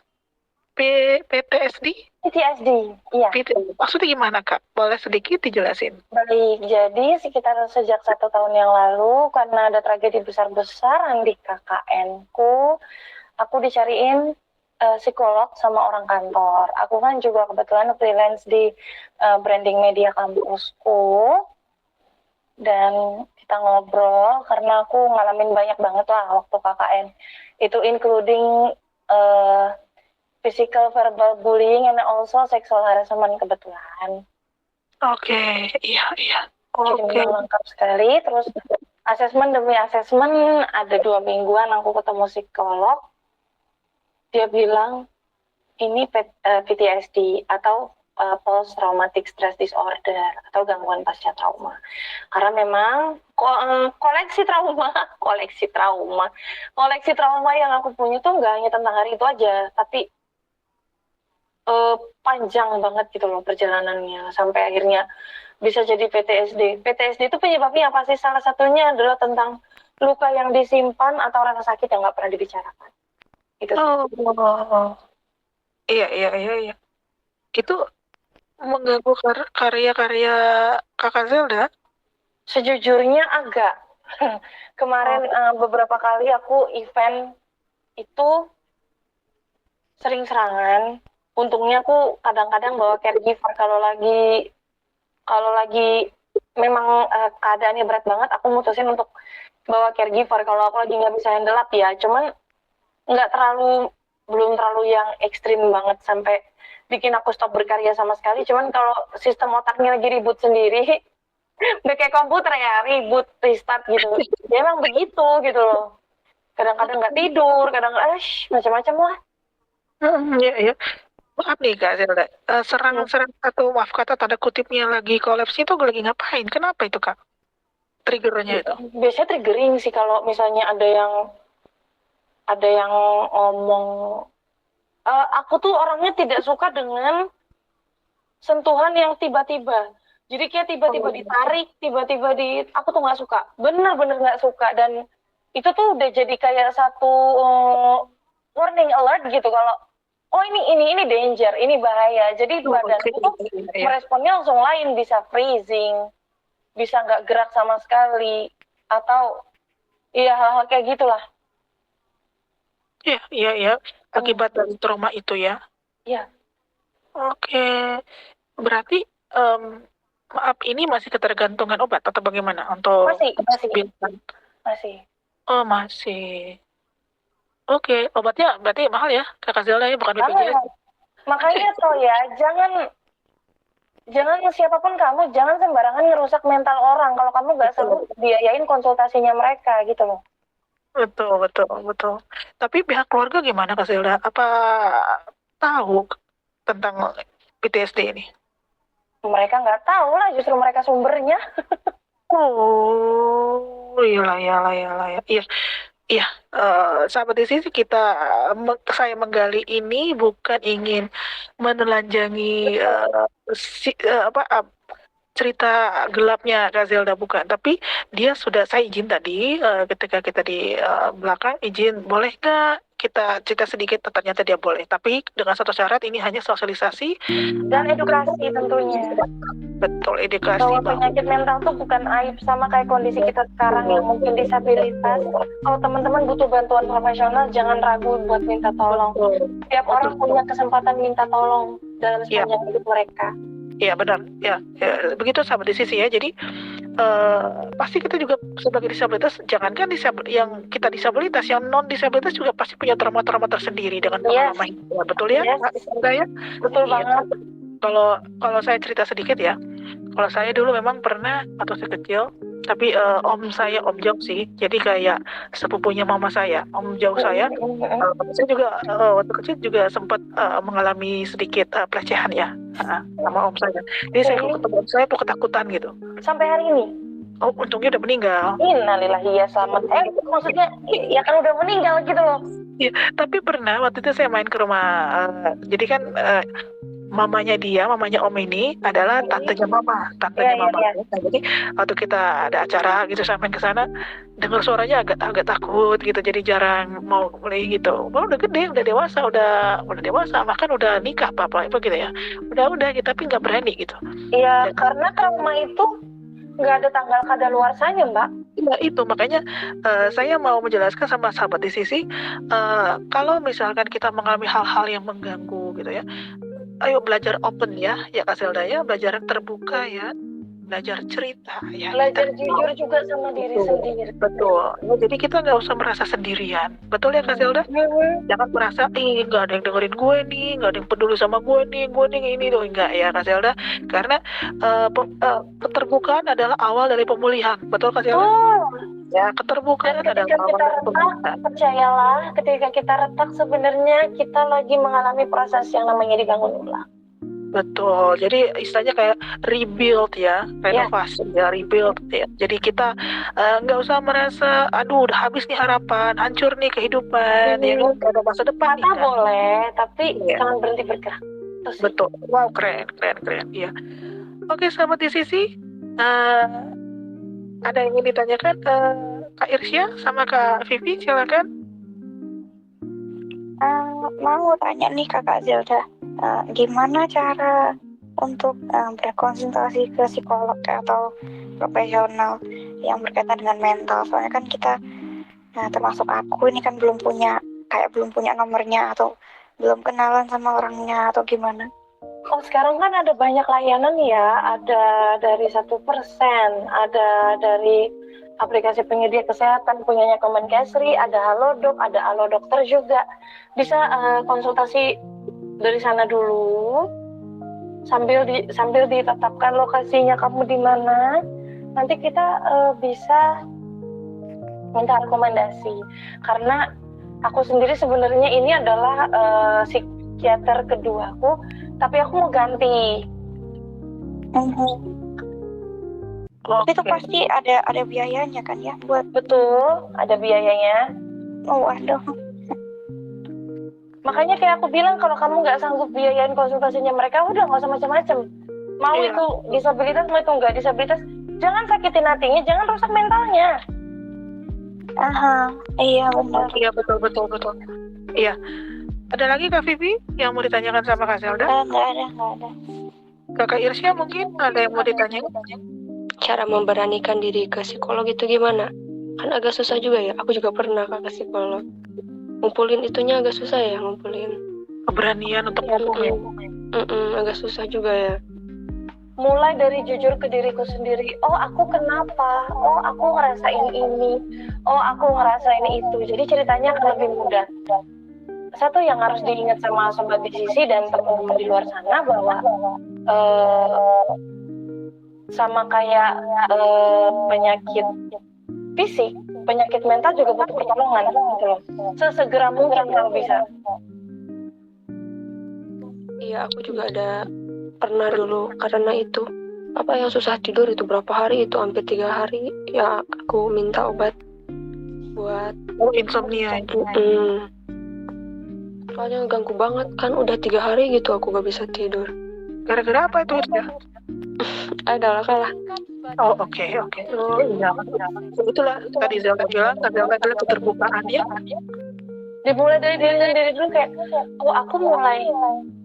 PTSD? PTSD, iya. Maksudnya gimana Kak? Boleh sedikit dijelasin? Baik, jadi sekitar sejak 1 tahun yang lalu, karena ada tragedi besar-besaran di KKN-ku, aku dicariin psikolog sama orang kantor. Aku kan juga kebetulan freelance di branding media kampusku, dan kita ngobrol karena aku ngalamin banyak banget lah waktu KKN. Itu including physical verbal bullying and also sexual harassment kebetulan. Oke, iya. Jadi lengkap sekali. Terus asesmen demi asesmen, ada 2 mingguan aku ketemu psikolog. Dia bilang ini PTSD atau post traumatic stress disorder atau gangguan pasca trauma. Karena memang koleksi trauma yang aku punya tuh nggak hanya tentang hari itu aja, tapi panjang banget gitu loh perjalanannya sampai akhirnya bisa jadi PTSD. PTSD itu penyebabnya apa sih? Salah satunya adalah tentang luka yang disimpan atau rasa sakit yang nggak pernah dibicarakan. Itu. Iya. Itu mengganggu karya-karya Kakak Zelda? Sejujurnya agak. Kemarin beberapa kali aku event itu sering serangan. Untungnya aku kadang-kadang bawa caregiver kalau lagi memang keadaannya berat banget, aku mutusin untuk bawa caregiver kalau aku lagi nggak bisa handle up ya. Cuman belum terlalu yang ekstrim banget sampai bikin aku stop berkarya sama sekali. Cuman kalau sistem otaknya lagi ribut sendiri, udah kayak komputer ya, ribut, restart gitu. Ya emang begitu gitu loh. Kadang-kadang nggak tidur, kadang-kadang macam-macam lah. Iya. Maaf nih Kak Zelda, serang atau maaf kata tanda kutipnya lagi kolaps itu lagi ngapain? Kenapa itu Kak? Triggernya itu? Biasanya triggering sih kalau misalnya ada yang ngomong. Aku tuh orangnya tidak suka dengan sentuhan yang tiba-tiba. Jadi kayak tiba-tiba ditarik, tiba-tiba aku tuh nggak suka. Bener-bener nggak suka. Dan itu tuh udah jadi kayak satu warning alert gitu kalau ini danger, ini bahaya. Jadi badanku tuh meresponnya langsung lain, bisa freezing, bisa nggak gerak sama sekali, atau hal-hal kayak gitulah. Iya. Akibat dari trauma itu ya? Iya. Oke. Berarti maaf, ini masih ketergantungan obat atau bagaimana untuk Masih. Oh, masih. Oke, obatnya berarti mahal ya, Kakak Zelda ya, bukan BPJS. Makanya tuh ya, jangan siapapun kamu, jangan sembarangan ngerusak mental orang kalau kamu nggak sanggup biayain konsultasinya mereka gitu loh. Betul. Tapi pihak keluarga gimana Kak Zelda? Apa tahu tentang PTSD ini? Mereka nggak tahu lah, justru mereka sumbernya. Oh, iyalah. Iya, sahabat di sini saya menggali ini bukan ingin menelanjangi cerita gelapnya Kak Zelda, bukan, tapi saya izin tadi ketika kita di belakang izin, boleh nggak kita cerita sedikit, ternyata dia boleh, tapi dengan satu syarat, ini hanya sosialisasi dan edukasi tentunya. Betul, edukasi bahwa penyakit mental tuh bukan aib, sama kayak kondisi kita sekarang yang mungkin disabilitas. Kalau teman-teman butuh bantuan profesional, jangan ragu buat minta tolong. Setiap orang punya kesempatan minta tolong dalam sepanjang hidup mereka. Iya benar, ya begitu sahabat di sisi ya. Jadi pasti kita juga sebagai disabilitas, jangankan yang kita disabilitas, yang non disabilitas juga pasti punya trauma-trauma tersendiri dengan pengalaman. Ya, betul ya, ya? Betul banget. Kalau saya cerita sedikit ya, kalau saya dulu memang pernah waktu saya kecil tapi om saya om jauh sih, jadi kayak sepupunya mama saya, om jauh saya. Saya juga waktu kecil juga sempat mengalami sedikit pelecehan ya sama om saya. Jadi saya kalau ketemu om saya tuh ketakutan gitu. Sampai hari ini? Oh, untungnya udah meninggal. Innalillahi ya selamat. Maksudnya ya kan udah meninggal gitu loh. Iya, tapi pernah waktu itu saya main ke rumah. Jadi kan mamanya om ini adalah tantenya mama. Nah, jadi waktu kita ada acara gitu sampai ke sana, dengar suaranya agak takut gitu. Jadi jarang mau mulai gitu. Udah gede, udah dewasa, bahkan udah nikah apa gitu ya. Udah gitu, tapi nggak berani gitu. Iya, karena trauma itu nggak ada tanggal kadaluarsanya, Mbak. Iya, itu makanya saya mau menjelaskan sama sahabat di sisi, kalau misalkan kita mengalami hal-hal yang mengganggu gitu ya, ayo belajar open ya Kak Zelda ya, belajar terbuka ya, belajar cerita ya, belajar jujur juga sama diri sendiri. Betul. Jadi kita nggak usah merasa sendirian, betul ya Kak Zelda? Jangan merasa nggak ada yang dengerin gue nih, nggak ada yang peduli sama gue nih ini tuh, enggak ya Kak Zelda, karena keterbukaan adalah awal dari pemulihan, betul Kak Zelda? Ya, keterbukaan adalah awal dari pemulihan. Percayalah, ketika kita retak sebenarnya kita lagi mengalami proses yang namanya dibangun ulang. Betul, jadi istilahnya kayak rebuild ya, renovasi ya, rebuild ya. Jadi kita nggak usah merasa, aduh udah habis nih harapan, hancur nih kehidupan, ya kan, gak ada masa depan nih. Kan? Boleh, tapi jangan berhenti bergerak. Betul, wow keren, ya. Oke, sahabat di sisi, ada yang ingin ditanyakan Kak Irsya sama Kak Vivi, silakan. Mau tanya nih Kakak Zelda, gimana cara untuk berkonsultasi ke psikolog atau profesional yang berkaitan dengan mental? Soalnya kan kita, termasuk aku ini kan belum punya nomornya atau belum kenalan sama orangnya atau gimana? Oh, sekarang kan ada banyak layanan ya, ada dari 1%, ada dari aplikasi penyedia kesehatan punyanya Kemenkesri, ada Halodoc, ada Alodokter juga. Bisa konsultasi dari sana dulu sambil ditetapkan lokasinya kamu di mana. Nanti kita bisa minta rekomendasi. Karena aku sendiri sebenarnya ini adalah psikiater keduaku, tapi aku mau ganti. Tapi itu pasti ada biayanya kan ya buat? Betul, ada biayanya. Oh, aduh. Makanya kayak aku bilang, kalau kamu nggak sanggup biayain konsultasinya mereka, udah nggak usah macam-macam. Mau itu disabilitas, mau itu nggak disabilitas, jangan sakitin hatinya, jangan rusak mentalnya. Iya benar. Iya betul. Iya. Ada lagi Kak Vivi yang mau ditanyakan sama Kak Zelda? Nggak ada. Kakak Irsya mungkin ada yang mau ditanyakan? Cara memberanikan diri ke psikolog itu gimana? Kan agak susah juga ya. Aku juga pernah ke psikolog. Ngumpulin itunya agak susah ya, ngumpulin keberanian untuk ngomong. Agak susah juga ya. Mulai dari jujur ke diriku sendiri. Oh, aku kenapa? Oh, aku ngerasain ini. Oh, aku ngerasain itu. Jadi ceritanya akan lebih mudah. Satu yang harus diingat sama sobat di sisi dan teman-teman di luar sana, bahwa sama kayak penyakit fisik, penyakit mental juga butuh pertolongan gitu loh. Sesegera mungkin kalau bisa. Iya, aku juga ada pernah dulu karena itu yang susah tidur itu berapa hari itu hampir 3 hari ya aku minta obat buat insomnia itu. Soalnya ganggu banget kan, udah 3 hari gitu aku gak bisa tidur. Gara-gara apa itu ya? Adalah kalah. Oh oke. Itulah tadi Zelda bilang, adalah keterbukaan ya. Dimulai dari diri sendiri dulu, kayak oh aku mulai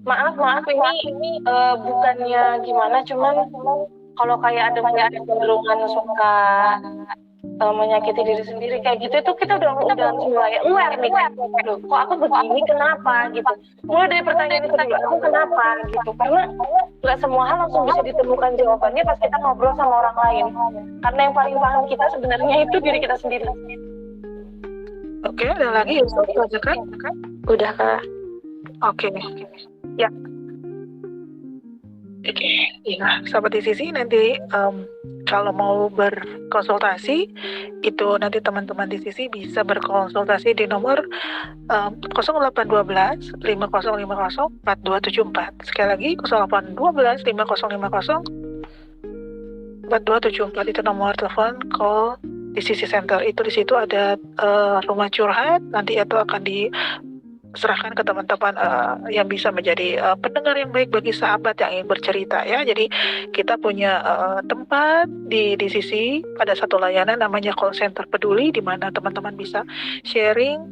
maaf ini bukannya gimana, cuman kalau kayak ada kecenderungan suka menyakiti diri sendiri kayak gitu, itu kita udah mulai aware nih, loh, kok aku begini, kenapa gitu. Mulai dari pertanyaan itu dulu, aku kenapa gitu, karena nggak semua hal langsung bisa ditemukan jawabannya pas kita ngobrol sama orang lain, karena yang paling paham kita sebenarnya itu diri kita sendiri. Oke, ada lagi yang aja kan? Udah Kak. Oke. Ya. Oke, ya, sahabat di sisi nanti kalau mau berkonsultasi itu nanti teman-teman di sisi bisa berkonsultasi di nomor 0812 5050 4274. Sekali lagi 0812 5050 4274 itu nomor telepon call di sisi center. Itu di situ ada rumah curhat, nanti itu akan diserahkan ke teman-teman yang bisa menjadi pendengar yang baik bagi sahabat yang ingin bercerita ya. Jadi kita punya tempat di sisi ada satu layanan namanya call center peduli, di mana teman-teman bisa sharing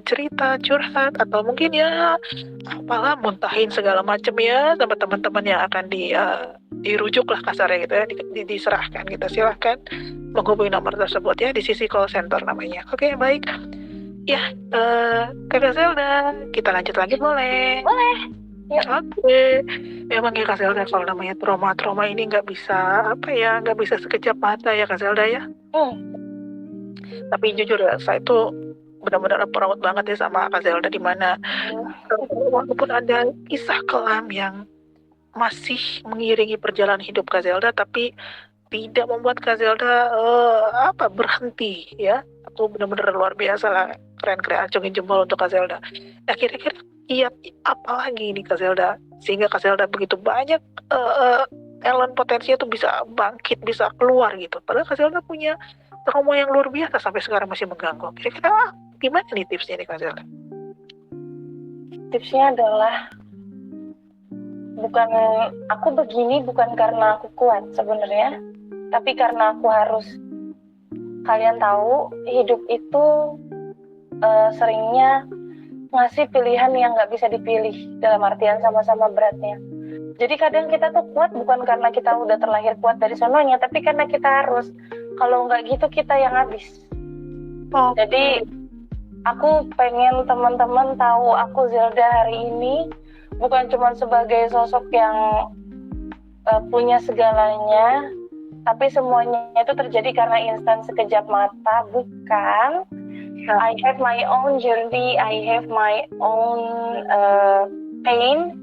cerita curhat atau mungkin ya apalah muntahin segala macam ya sama teman-teman yang akan dirujuk lah kasarnya gitu ya, diserahkan gitu. Silahkan menghubungi nomor tersebut ya di sisi call center namanya. Oke, baik. Ya, Kakak Zelda, kita lanjut lagi boleh? Boleh. Yuk. Oke. Memang ya Kak Zelda, kalau namanya trauma ini nggak bisa nggak bisa sekejap mata ya Kak Zelda ya. Tapi jujur ya, saya itu benar-benar proud banget ya sama Kak Zelda, di mana walaupun ada kisah kelam yang masih mengiringi perjalanan hidup Kak Zelda, tapi tidak membuat Kak Zelda berhenti ya. Aku benar-benar luar biasa lah, keren-keren, acungin jempol untuk Kak Zelda. Nah, kira-kira apa lagi nih Kak Zelda sehingga Kak Zelda begitu banyak talent potensinya tuh bisa bangkit, bisa keluar gitu. Padahal Kak Zelda punya trauma yang luar biasa sampai sekarang masih mengganggu. Kira-kira gimana nih tipsnya nih Kak Zelda? Tipsnya adalah aku begini bukan karena aku kuat sebenarnya, tapi karena aku harus. Kalian tahu, hidup itu seringnya ngasih pilihan yang nggak bisa dipilih, dalam artian sama-sama beratnya. Jadi kadang kita tuh kuat bukan karena kita udah terlahir kuat dari sononya, tapi karena kita harus. Kalau nggak gitu kita yang habis. Jadi aku pengen teman-teman tahu aku Zelda hari ini bukan cuma sebagai sosok yang punya segalanya, tapi semuanya itu terjadi karena instan sekejap mata, bukan. I have my own journey, I have my own pain,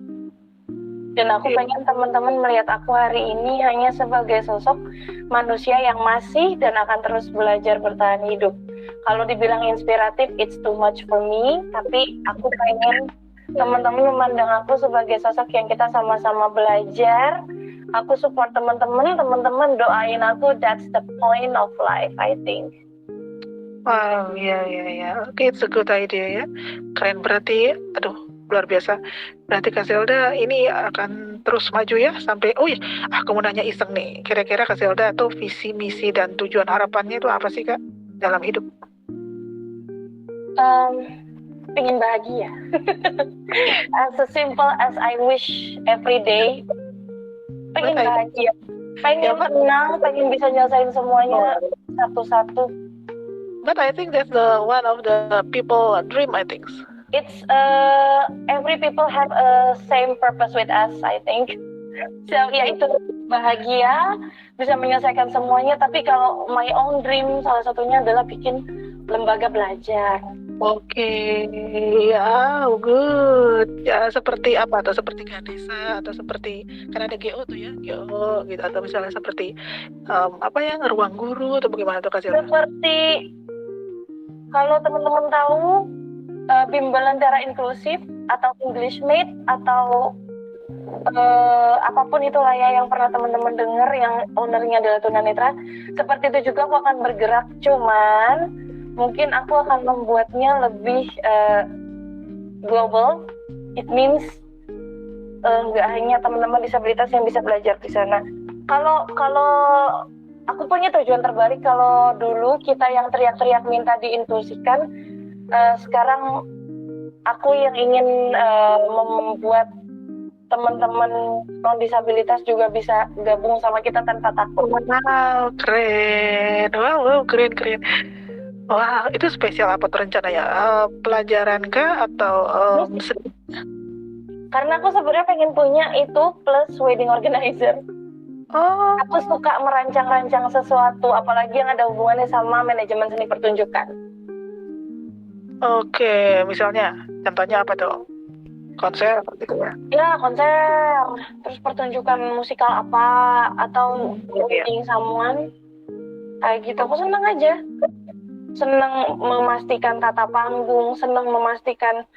dan aku pengen teman-teman melihat aku hari ini hanya sebagai sosok manusia yang masih dan akan terus belajar bertahan hidup. Kalau dibilang inspiratif, it's too much for me, tapi aku pengen teman-teman memandang aku sebagai sosok yang kita sama-sama belajar. Aku support teman-teman doain aku. That's the point of life, I think. Wow, ya. Oke, it's a good idea ya. Keren, berarti, luar biasa. Berarti Kak Zelda ini akan terus maju ya sampai. Oh ya, aku mau nanya iseng nih. Kira-kira Kak Zelda tuh visi, misi dan tujuan harapannya itu apa sih Kak dalam hidup? Pengen bahagia. As simple as I wish every day. Pengen bahagia, pengen tenang, pengen bisa nyelesain semuanya satu-satu. But I think that's the one of the people dream, I think. It's every people have a same purpose with us, I think. So ya itu, bahagia, bisa menyelesaikan semuanya. Tapi kalau my own dream salah satunya adalah bikin lembaga belajar. Oke, ya, good. Ya, seperti apa? Atau seperti Ganesa, atau seperti, kan ada GO tuh ya, GO gitu. Atau misalnya seperti, ruang guru, atau bagaimana tuh Kak Zelda? Seperti, kalau teman-teman tahu, bimbel antara inklusif, atau English Mate, atau apapun itulah ya yang pernah teman-teman dengar, yang ownernya adalah tunanetra. Seperti itu juga aku akan bergerak, cuman mungkin aku akan membuatnya lebih global. It means nggak hanya teman-teman disabilitas yang bisa belajar di sana. Kalau aku punya tujuan terbalik. Kalau dulu kita yang teriak-teriak minta diinklusikan, sekarang aku yang ingin membuat teman-teman non disabilitas juga bisa gabung sama kita tanpa takut. Wow, keren. Wow, keren. Wah, itu spesial apa tuh rencananya? Pelajaran kah atau Karena aku sebenarnya pengen punya itu plus wedding organizer. Oh. Aku suka merancang-rancang sesuatu, apalagi yang ada hubungannya sama manajemen seni pertunjukan. Oke, misalnya, contohnya apa tuh? konser gitu ya. Ya, konser, terus pertunjukan musikal apa, atau meeting someone, kayak gitu. Aku seneng aja. Seneng memastikan tata panggung, seneng memastikan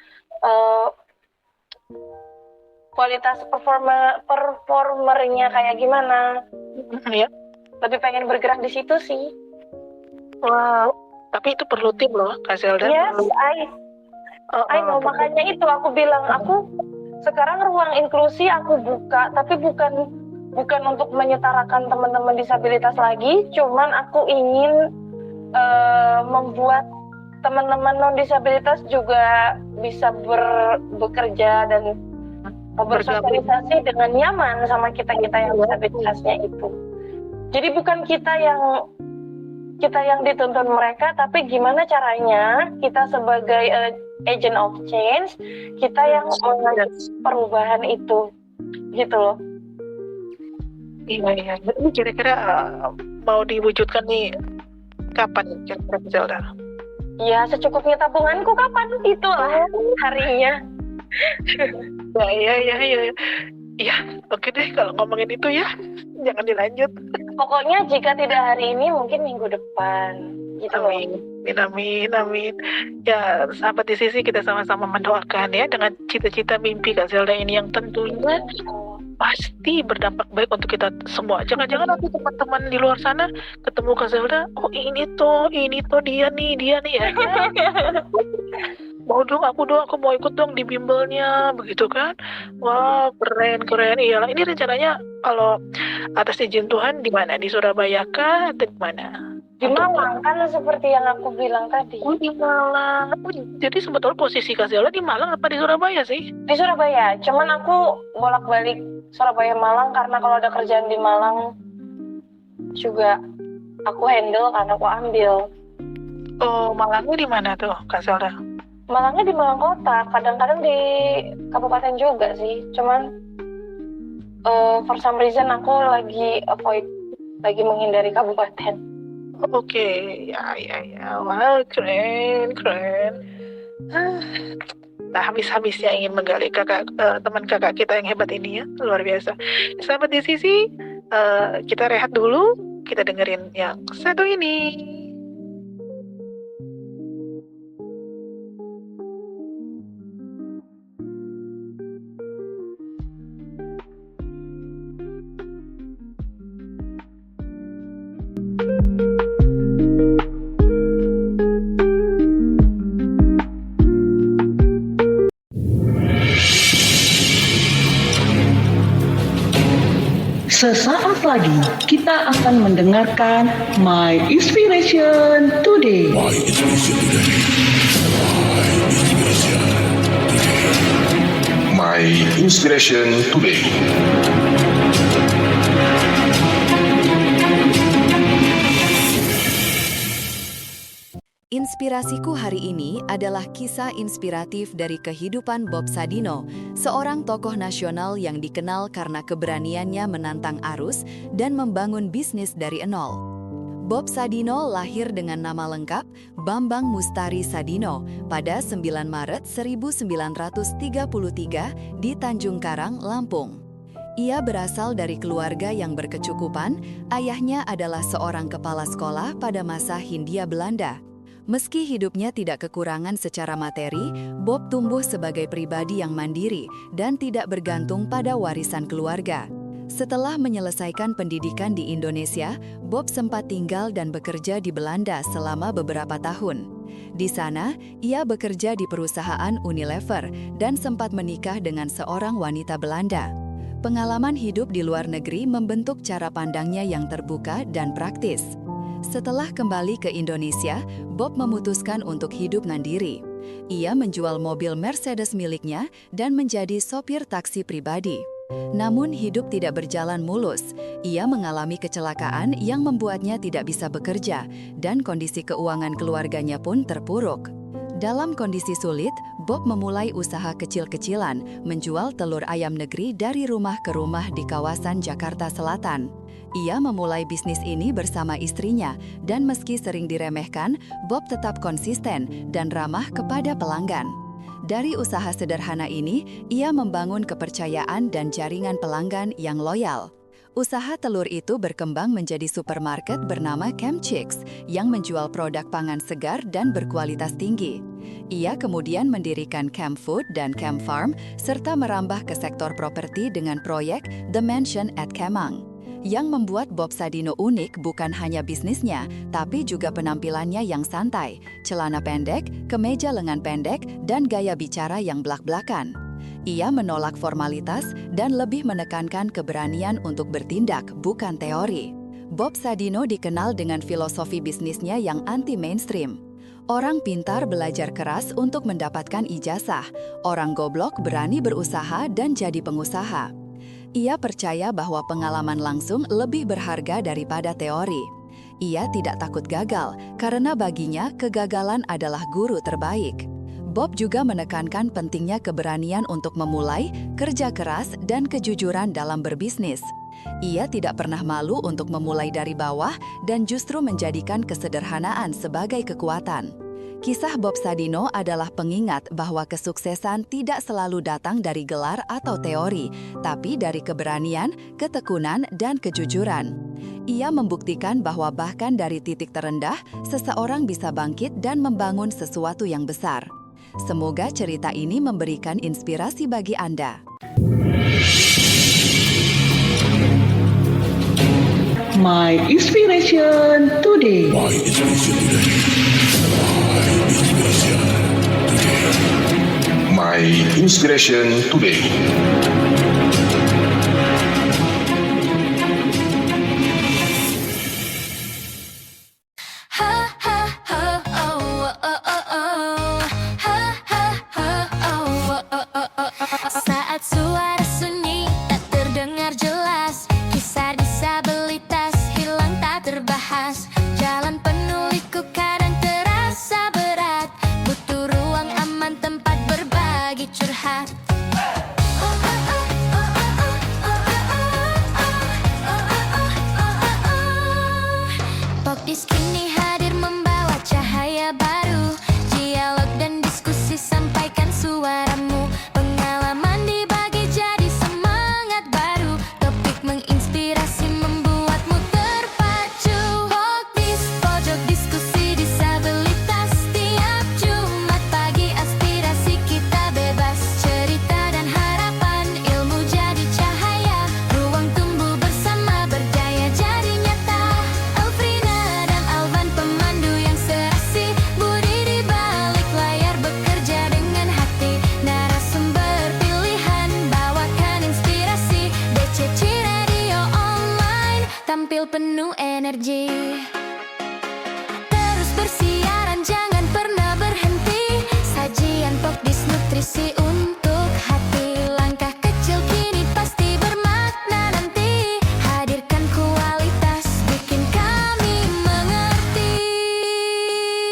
kualitas performernya kayak gimana. Ya. Lebih pengen bergerak di situ sih. Wow, tapi itu perlu tim loh, Kak Zelda. Yes, I know, makanya itu aku bilang, aku sekarang ruang inklusi aku buka, tapi bukan untuk menyetarakan teman-teman disabilitas lagi, cuman aku ingin membuat teman-teman non disabilitas juga bisa bekerja dan bersosialisasi dengan nyaman sama kita yang disabilitasnya itu. Jadi bukan kita yang dituntun mereka, tapi gimana caranya kita sebagai agent of change, kita yang mengajak perubahan itu, gitu loh. Iya. Ini kira-kira mau diwujudkan nih kapan kira-kira, Zelda? Ya, secukupnya tabunganku kapan, itulah harinya. Ya, oke deh kalau ngomongin itu ya, jangan dilanjut. Pokoknya jika tidak hari ini, mungkin minggu depan. Gitu. Amin. Ya, sahabat di sisi, kita sama-sama mendoakan ya dengan cita-cita mimpi Kak Zelda ini yang tentunya pasti berdampak baik untuk kita semua. Jangan-jangan nanti teman-teman di luar sana ketemu Kak Zelda, oh ini tuh dia nih ya. Aku mau ikut dong di bimbelnya, begitu kan? Wah, keren. Iyalah, ini rencananya kalau atas izin Tuhan di mana? Di Surabaya kah atau di mana? Di Malang kan, seperti yang aku bilang tadi. Oh, di Malang. Jadi sebetulnya posisi Kak Zelda di Malang apa di Surabaya sih? Di Surabaya. Cuman aku bolak-balik Surabaya Malang karena kalau ada kerjaan di Malang juga aku handle, kan aku ambil. Oh, Malangnya di mana tuh Kak Zelda? Malangnya di Malang Kota, kadang-kadang di kabupaten juga sih. Cuman for some reason aku lagi menghindari kabupaten. Oke, ya. Wow, keren. Nah, habis-habisnya ingin menggali teman kakak kita yang hebat ini ya, luar biasa. Sahabat di sisi, kita rehat dulu, kita dengerin yang satu ini. Sesaat lagi kita akan mendengarkan My Inspiration Today. My Inspiration Today. Inspirasiku hari ini adalah kisah inspiratif dari kehidupan Bob Sadino, seorang tokoh nasional yang dikenal karena keberaniannya menantang arus dan membangun bisnis dari nol. Bob Sadino lahir dengan nama lengkap Bambang Mustari Sadino pada 9 Maret 1933 di Tanjung Karang, Lampung. Ia berasal dari keluarga yang berkecukupan, ayahnya adalah seorang kepala sekolah pada masa Hindia Belanda. Meski hidupnya tidak kekurangan secara materi, Bob tumbuh sebagai pribadi yang mandiri dan tidak bergantung pada warisan keluarga. Setelah menyelesaikan pendidikan di Indonesia, Bob sempat tinggal dan bekerja di Belanda selama beberapa tahun. Di sana, ia bekerja di perusahaan Unilever dan sempat menikah dengan seorang wanita Belanda. Pengalaman hidup di luar negeri membentuk cara pandangnya yang terbuka dan praktis. Setelah kembali ke Indonesia, Bob memutuskan untuk hidup mandiri. Ia menjual mobil Mercedes miliknya dan menjadi sopir taksi pribadi. Namun hidup tidak berjalan mulus. Ia mengalami kecelakaan yang membuatnya tidak bisa bekerja dan kondisi keuangan keluarganya pun terpuruk. Dalam kondisi sulit, Bob memulai usaha kecil-kecilan, menjual telur ayam negeri dari rumah ke rumah di kawasan Jakarta Selatan. Ia memulai bisnis ini bersama istrinya, dan meski sering diremehkan, Bob tetap konsisten dan ramah kepada pelanggan. Dari usaha sederhana ini, ia membangun kepercayaan dan jaringan pelanggan yang loyal. Usaha telur itu berkembang menjadi supermarket bernama Camp Chicks yang menjual produk pangan segar dan berkualitas tinggi. Ia kemudian mendirikan Camp Food dan Camp Farm serta merambah ke sektor properti dengan proyek The Mansion at Kemang. Yang membuat Bob Sadino unik bukan hanya bisnisnya, tapi juga penampilannya yang santai, celana pendek, kemeja lengan pendek, dan gaya bicara yang blak-blakan. Ia menolak formalitas dan lebih menekankan keberanian untuk bertindak, bukan teori. Bob Sadino dikenal dengan filosofi bisnisnya yang anti-mainstream. Orang pintar belajar keras untuk mendapatkan ijazah, orang goblok berani berusaha dan jadi pengusaha. Ia percaya bahwa pengalaman langsung lebih berharga daripada teori. Ia tidak takut gagal, karena baginya kegagalan adalah guru terbaik. Bob juga menekankan pentingnya keberanian untuk memulai, kerja keras, dan kejujuran dalam berbisnis. Ia tidak pernah malu untuk memulai dari bawah dan justru menjadikan kesederhanaan sebagai kekuatan. Kisah Bob Sadino adalah pengingat bahwa kesuksesan tidak selalu datang dari gelar atau teori, tapi dari keberanian, ketekunan, dan kejujuran. Ia membuktikan bahwa bahkan dari titik terendah, seseorang bisa bangkit dan membangun sesuatu yang besar. Semoga cerita ini memberikan inspirasi bagi Anda. My Inspiration Today. My Inspiration Today. Saat suara sunyi tak terdengar jelas, kisah disabilitas hilang tak terbahas. Jalan penuh liku kadang terasa berat, butuh ruang aman tempat berbagi curhat. Pokdis kini hadir membawa cahaya baru, dialog dan diskusi sampaikan suaramu. Pengalaman dibagi jadi semangat baru, topik menginspirasi membuatmu terpacu. Pokdis, pojok diskusi disabilitas, tiap Jumat pagi aspirasi kita bebas. Cerita dan harapan, ilmu jadi cahaya, ruang tumbuh bersama berdaya jadi nyata. Elfrina dan Alvan pemandu yang serasi, Budi di balik layar bekerja dengan hati. Narasumber pilihan bawakan inspirasi, DCC Radio Online tampil penuh energi. Terus bersiaran jangan pernah berhenti, sajian Pokdis nutrisi untuk hati. Langkah kecil kini pasti bermakna nanti, hadirkan kualitas bikin kami mengerti.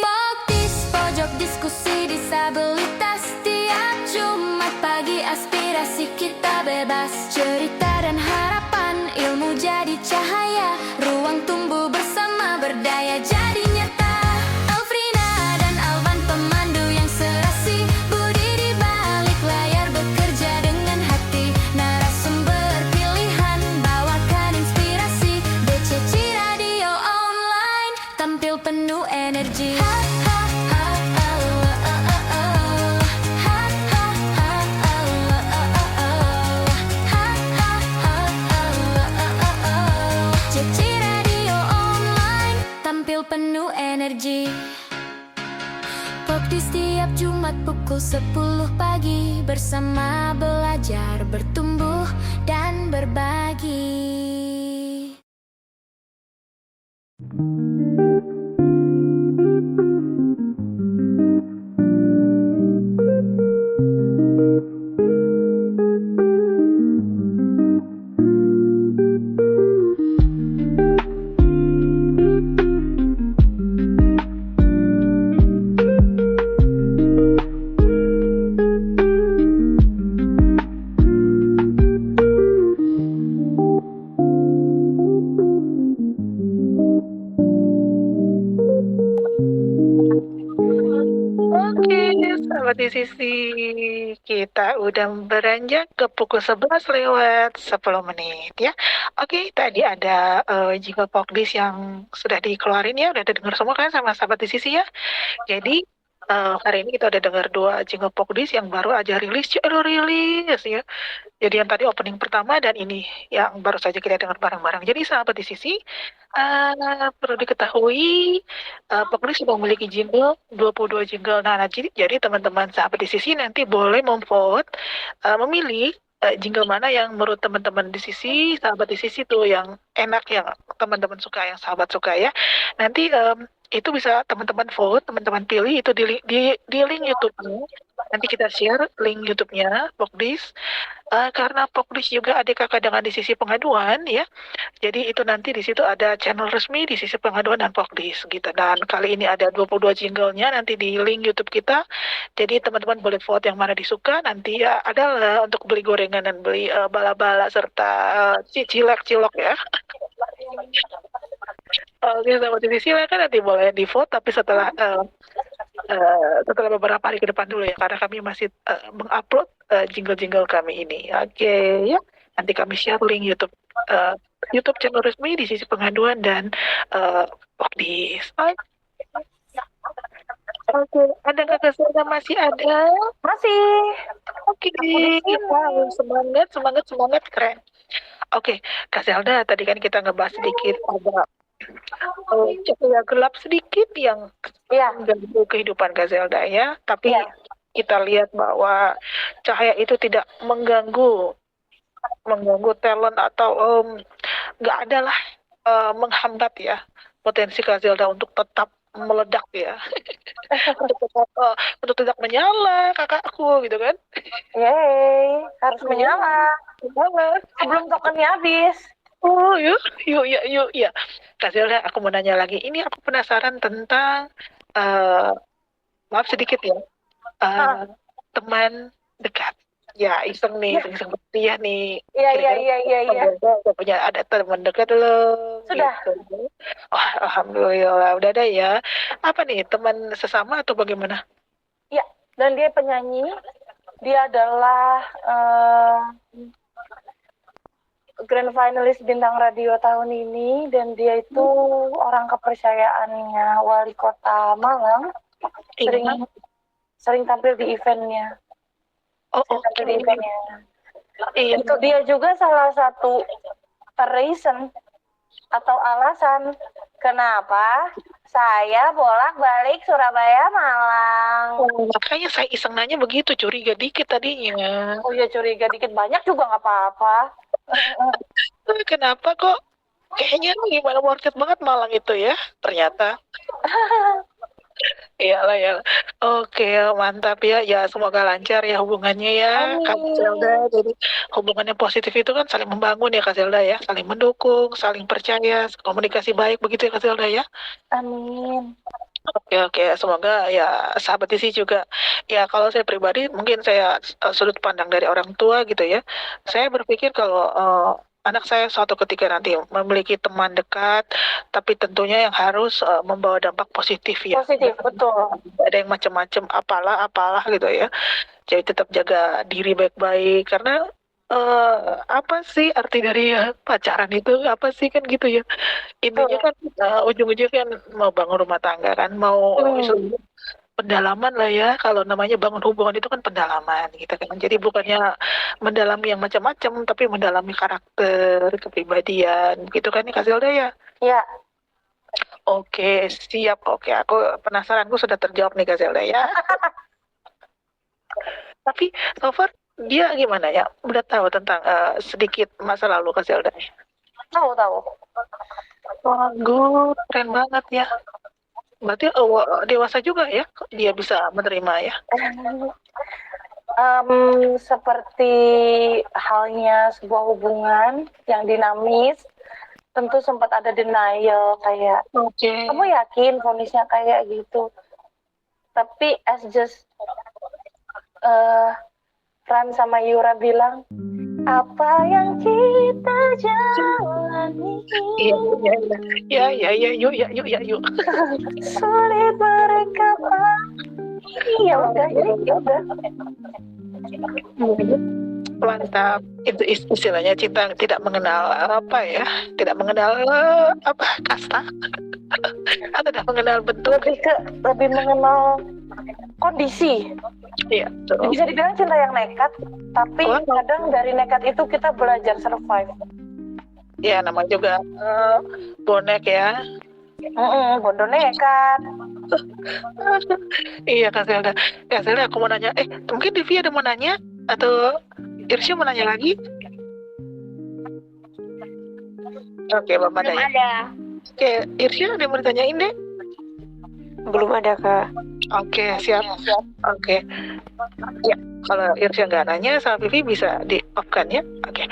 Pokdis, pojok diskusi disabilitas, tiap Jumat pagi aspirasi kita bebas. Cerita dan harapan, ilmu jadi cahaya, ruang tumbuh bersama berdaya jadi nyata. Elfrina dan Alvan pemandu yang serasi, Budi di balik layar bekerja dengan hati. Narasumber pilihan bawakan inspirasi, DCC Radio Online tampil penuh energi. DCC Radio Online tampil penuh energi. Pokdis tiap Jumat pukul 10 pagi, bersama belajar, bertumbuh, dan berbagi. Oke, sahabat DCC, kita udah beranjak ke pukul 11 lewat 10 menit ya. Oke, tadi ada jingle Pokdis yang sudah dikeluarin ya, udah denger semua kan sama sahabat di sisi ya. Jadi hari ini kita udah dengar 2 jingle Pokdis yang baru aja rilis ya. Jadi yang tadi opening pertama dan ini yang baru saja kita dengar bareng-bareng. Jadi sahabat di sisi perlu diketahui Pokdis sudah memiliki jingle 22 jingle. Nah, jadi teman-teman sahabat di sisi nanti boleh memvote memilih jingle mana yang menurut teman-teman di sisi, sahabat di sisi tuh yang enak, yang teman-teman suka, yang sahabat suka ya. Nanti itu bisa teman-teman vote, teman-teman pilih itu di link YouTube-nya. Nanti kita share link YouTube-nya Pokdis. Karena Pokdis juga adik kakak dengan di sisi pengaduan ya. Jadi itu nanti di situ ada channel resmi di sisi pengaduan dan Pokdis gitu. Dan kali ini ada 22 jingle-nya nanti di link YouTube kita. Jadi teman-teman boleh vote yang mana disuka. Nanti ya adalah untuk beli gorengan dan beli bala-bala serta cilok ya. Oke, sahabat di sisi kan nanti boleh di vote, tapi setelah beberapa hari ke depan dulu ya, karena kami masih mengupload jingle-jingle kami ini. Oke ya, nanti kami share link YouTube channel resmi di sisi pengaduan dan Pokdis. Oke, ada Kak Zelda masih ada? Masih. Oke, wow, semangat keren. Oke, Kak Zelda, tadi kan kita ngebahas sedikit ada cahaya gelap sedikit yang mengganggu kehidupan Kak Zelda ya. Tapi kita lihat bahwa cahaya itu tidak mengganggu talent atau nggak ada lah menghambat ya potensi Kak Zelda untuk tetap meledak ya. untuk tidak menyala kakakku gitu kan. Yeay, harus menyala sebelum tokennya habis. Oh yuk ya. Kak Zelda, aku mau nanya lagi. Ini aku penasaran tentang maaf sedikit ya. Teman dekat. Ya, iseng setia nih. Iya. Punya ada teman dekat loh. Sudah. Gitu. Oh, alhamdulillah udah ada ya. Apa nih, teman sesama atau bagaimana? Iya, dan dia penyanyi. Dia adalah grand finalis bintang radio tahun ini, dan dia itu orang kepercayaannya wali kota Malang. Sering tampil di eventnya. Tampil di eventnya. Itu dia juga salah satu reason atau alasan kenapa saya bolak-balik Surabaya Malang. Makanya saya iseng nanya begitu, curiga dikit tadinya. Oh iya, curiga dikit, banyak juga nggak apa-apa. Kenapa kok kayaknya gimana worth it banget Malang itu ya ternyata. Iyalah. Oke, mantap ya. Ya semoga lancar ya hubungannya ya, Kak Zelda. Jadi hubungannya positif itu kan saling membangun ya Kak Zelda ya, saling mendukung, saling percaya, komunikasi baik begitu ya Kak Zelda ya. Amin. Oke, semoga ya sahabat isi juga. Ya kalau saya pribadi mungkin saya sudut pandang dari orang tua gitu ya. Saya berpikir kalau anak saya suatu ketika nanti memiliki teman dekat, tapi tentunya yang harus membawa dampak positif ya. Positif, betul. Ada yang macam-macam apalah gitu ya. Jadi tetap jaga diri baik-baik, karena apa sih arti dari pacaran itu, apa sih kan gitu ya. Intinya kan ujung-ujungnya kan mau bangun rumah tangga kan, mau pendalaman lah ya. Kalau namanya bangun hubungan itu kan pendalaman gitu kan. Jadi bukannya mendalami yang macam-macam, tapi mendalami karakter, kepribadian gitu kan nih Kak Zelda ya. Iya. Oke, siap. Oke, aku penasaranku sudah terjawab nih Kak Zelda ya. Tapi so far dia gimana ya? Udah tahu tentang sedikit masa lalu Kak Zelda? Tahu. Wah, keren banget ya. Berarti dewasa juga ya, dia bisa menerima ya. Seperti halnya sebuah hubungan yang dinamis, tentu sempat ada denial kayak, kamu yakin vonisnya kayak gitu? Tapi as just Fran sama Yura bilang, apa yang kita jalani. Iya, yuk. Sulit mereka. Ya udah. Mantap. Itu istilahnya cinta yang tidak mengenal apa ya, tidak mengenal apa kasta atau tidak mengenal bentuk. Lebih mengenal kondisi. Iya, betul. Bisa dibilang cinta yang nekat, tapi kadang dari nekat itu kita belajar survive. Ya, namanya juga bonek ya. Bondo nekat. Iya Kak Zelda. Kak Zelda, aku mau nanya. Mungkin Devi ada mau nanya atau Irsya mau nanya lagi? Oke, belum ada. Belum ada. Oke, Irsya ada yang mau ditanyain deh? Belum ada, Kak. Oke, siap. Oke. Ya, kalau Irsya nggak nanya, sama Vivi bisa di-off-kan ya. Oke.